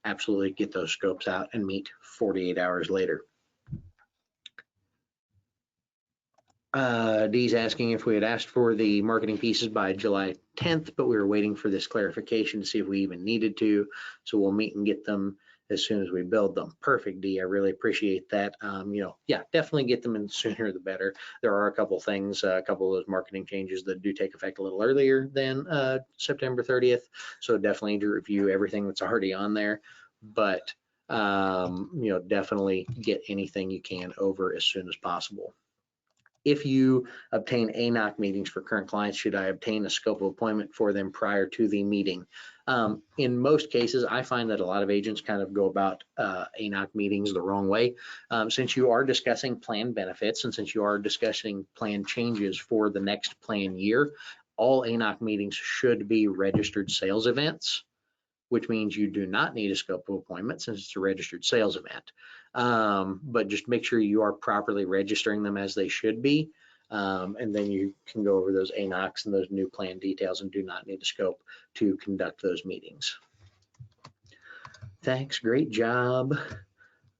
Speaker 1: Absolutely get those scopes out and meet 48 hours later. Dee's asking if we had asked for the marketing pieces by July 10th, but we were waiting for this clarification to see if we even needed to. So we'll meet and get them as soon as we build them. Perfect, Dee. I really appreciate that. Definitely get them in sooner the better. There are a couple things, a couple of those marketing changes that do take effect a little earlier than September 30th. So definitely need to review everything that's already on there. But definitely get anything you can over as soon as possible. If you obtain ANOC meetings for current clients, should I obtain a scope of appointment for them prior to the meeting? In most cases, I find that a lot of agents kind of go about ANOC meetings the wrong way. Since you are discussing plan benefits and since you are discussing plan changes for the next plan year, all ANOC meetings should be registered sales events, which means you do not need a scope of appointment since it's a registered sales event. But just make sure you are properly registering them as they should be. And then you can go over those ANOCs and those new plan details and do not need a scope to conduct those meetings. Thanks, great job.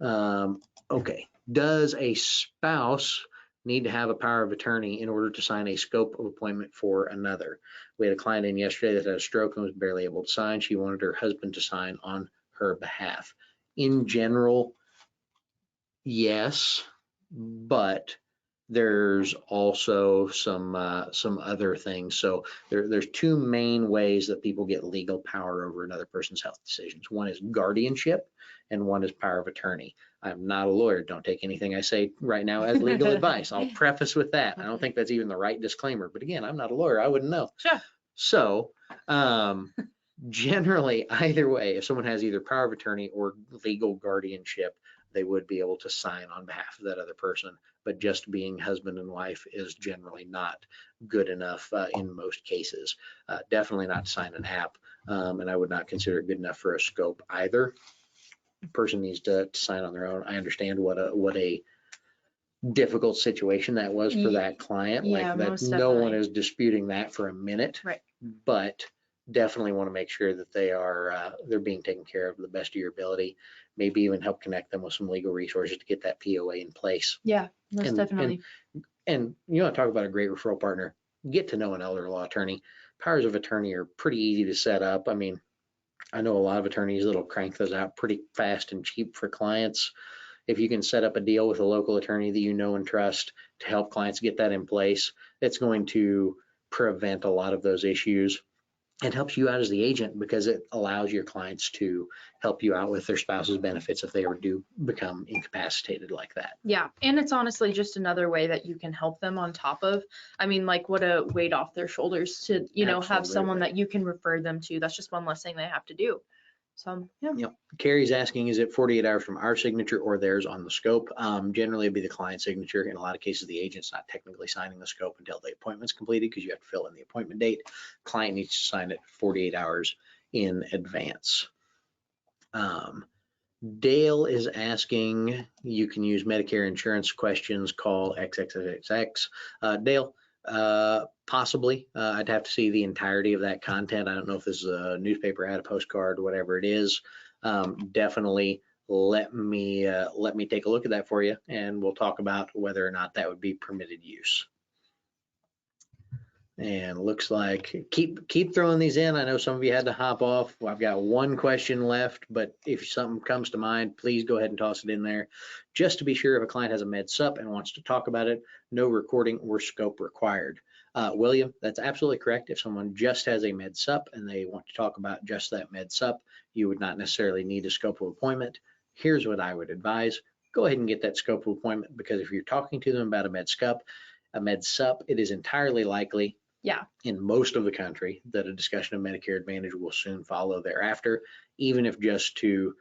Speaker 1: Okay, does a spouse need to have a power of attorney in order to sign a scope of appointment for another? We had a client in yesterday that had a stroke and was barely able to sign. She wanted her husband to sign on her behalf. In general, yes, but there's also some other things. So there's two main ways that people get legal power over another person's health decisions. One is guardianship and one is power of attorney. I'm not a lawyer. Don't take anything I say right now as legal advice. I'll preface with that. I don't think that's even the right disclaimer, but again, I'm not a lawyer. I wouldn't know.
Speaker 2: Sure.
Speaker 1: So generally, either way, if someone has either power of attorney or legal guardianship, they would be able to sign on behalf of that other person. But just being husband and wife is generally not good enough in most cases. Definitely not to sign an app, and I would not consider it good enough for a scope either. Person needs to sign on their own. I understand what a difficult situation that was for that client.
Speaker 2: Yeah,
Speaker 1: like that,
Speaker 2: most
Speaker 1: no one
Speaker 2: definitely.
Speaker 1: is disputing that for a minute.
Speaker 2: Right.
Speaker 1: But definitely want to make sure that they're being taken care of to the best of your ability. Maybe even help connect them with some legal resources to get that POA in place.
Speaker 2: Yeah, most definitely.
Speaker 1: And you want to talk about a great referral partner, get to know an elder law attorney. Powers of attorney are pretty easy to set up. I mean, I know a lot of attorneys that'll crank those out pretty fast and cheap for clients. If you can set up a deal with a local attorney that you know and trust to help clients get that in place, it's going to prevent a lot of those issues. It helps you out as the agent because it allows your clients to help you out with their spouse's benefits if they ever do become incapacitated like that.
Speaker 2: Yeah, and it's honestly just another way that you can help them on top of, I mean, like what a weight off their shoulders to, have someone that you can refer them to. That's just one less thing they have to do. So, yeah.
Speaker 1: Yep. Carrie's asking, is it 48 hours from our signature or theirs on the scope? Generally it'd be the client signature. In a lot of cases, the agent's not technically signing the scope until the appointment's completed because you have to fill in the appointment date. Client needs to sign it 48 hours in advance. Dale is asking, you can use Medicare insurance questions, call XXXX. Dale, possibly. I'd have to see the entirety of that content. I don't know if this is a newspaper ad, a postcard, whatever it is. Definitely let me take a look at that for you, and we'll talk about whether or not that would be permitted use. And looks like keep throwing these in. I know some of you had to hop off. I've got one question left, but if something comes to mind, please go ahead and toss it in there. Just to be sure, if a client has a med sup and wants to talk about it, no recording or scope required. William, that's absolutely correct. If someone just has a med sup and they want to talk about just that med sup, you would not necessarily need a scope of appointment. Here's what I would advise. Go ahead and get that scope of appointment, because if you're talking to them about a med sup, it is entirely likely in most of the country that a discussion of Medicare Advantage will soon follow thereafter, even if just to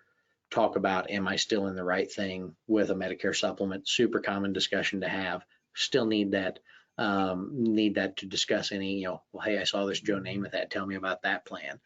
Speaker 1: talk about, am I still in the right thing with a Medicare supplement? Super common discussion to have. Still need that to discuss any, well, hey, I saw this Joe Namath ad, tell me about that plan.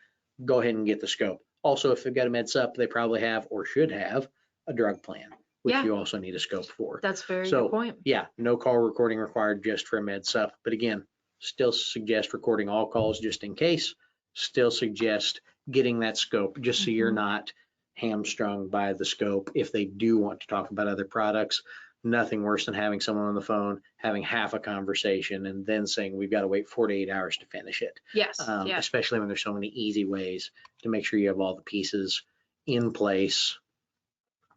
Speaker 1: Go ahead and get the scope. Also, if they've got a med sup, they probably have or should have a drug plan, which you also need a scope for.
Speaker 2: That's a very good point.
Speaker 1: Yeah, no call recording required just for a med sup. But again, still suggest recording all calls just in case. Still suggest getting that scope just so you're not hamstrung by the scope. If they do want to talk about other products, nothing worse than having someone on the phone, having half a conversation and then saying we've got to wait 48 hours to finish it.
Speaker 2: Yes.
Speaker 1: Especially when there's so many easy ways to make sure you have all the pieces in place,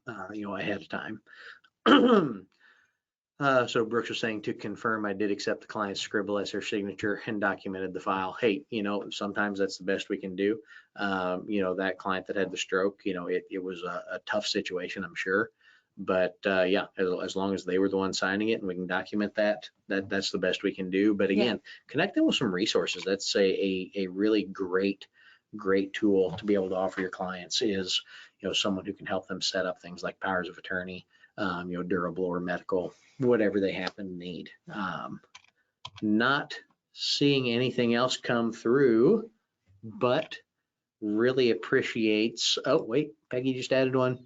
Speaker 1: ahead of time. So Brooks was saying, to confirm, I did accept the client's scribble as her signature and documented the file. Hey, sometimes that's the best we can do. That client that had the stroke, it was a tough situation, I'm sure. But as long as they were the one signing it and we can document that's the best we can do. But again, connect them with some resources. That's a really great tool to be able to offer your clients is, someone who can help them set up things like powers of attorney, durable or medical, whatever they happen to need. Not seeing anything else come through, but really appreciates, oh wait, Peggy just added one.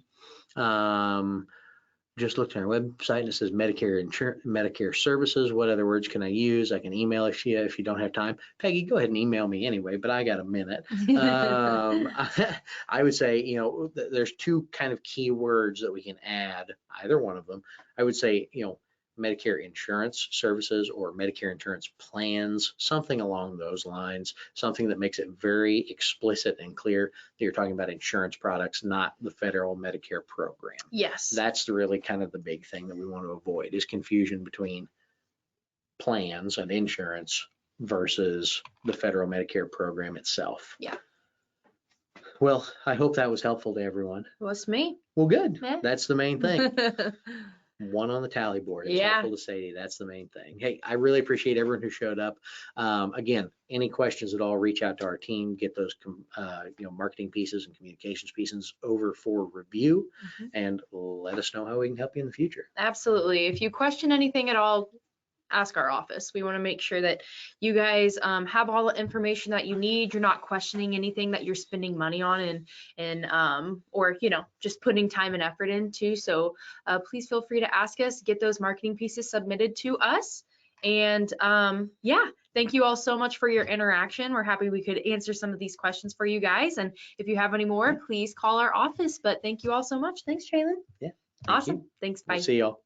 Speaker 1: Just looked at our website and it says Medicare services. What other words can I use? I can email if you don't have time. Peggy, go ahead and email me anyway, but I got a minute. I would say, there's two kind of key words that we can add, either one of them. I would say, Medicare insurance services or Medicare insurance plans, something along those lines, something that makes it very explicit and clear that you're talking about insurance products, not the federal Medicare program.
Speaker 2: Yes.
Speaker 1: That's really kind of the big thing that we want to avoid, is confusion between plans and insurance versus the federal Medicare program itself.
Speaker 2: Yeah.
Speaker 1: Well, I hope that was helpful to everyone.
Speaker 2: It was to me.
Speaker 1: Well, good. Yeah. That's the main thing. one on the tally board. It's
Speaker 2: Yeah.
Speaker 1: helpful to say that's the main thing. Hey, I really appreciate everyone who showed up. Again, any questions at all, reach out to our team, get those marketing pieces and communications pieces over for review, and let us know how we can help you in the future.
Speaker 2: Absolutely. If you question anything at all, ask our office. We want to make sure that you guys have all the information that you need. You're not questioning anything that you're spending money on and or just putting time and effort into. So please feel free to ask us, get those marketing pieces submitted to us. And yeah, thank you all so much for your interaction. We're happy we could answer some of these questions for you guys. And if you have any more, please call our office. But thank you all so much. Thanks, Traylon.
Speaker 1: Yeah.
Speaker 2: Awesome. Thanks. Bye.
Speaker 1: We'll see y'all.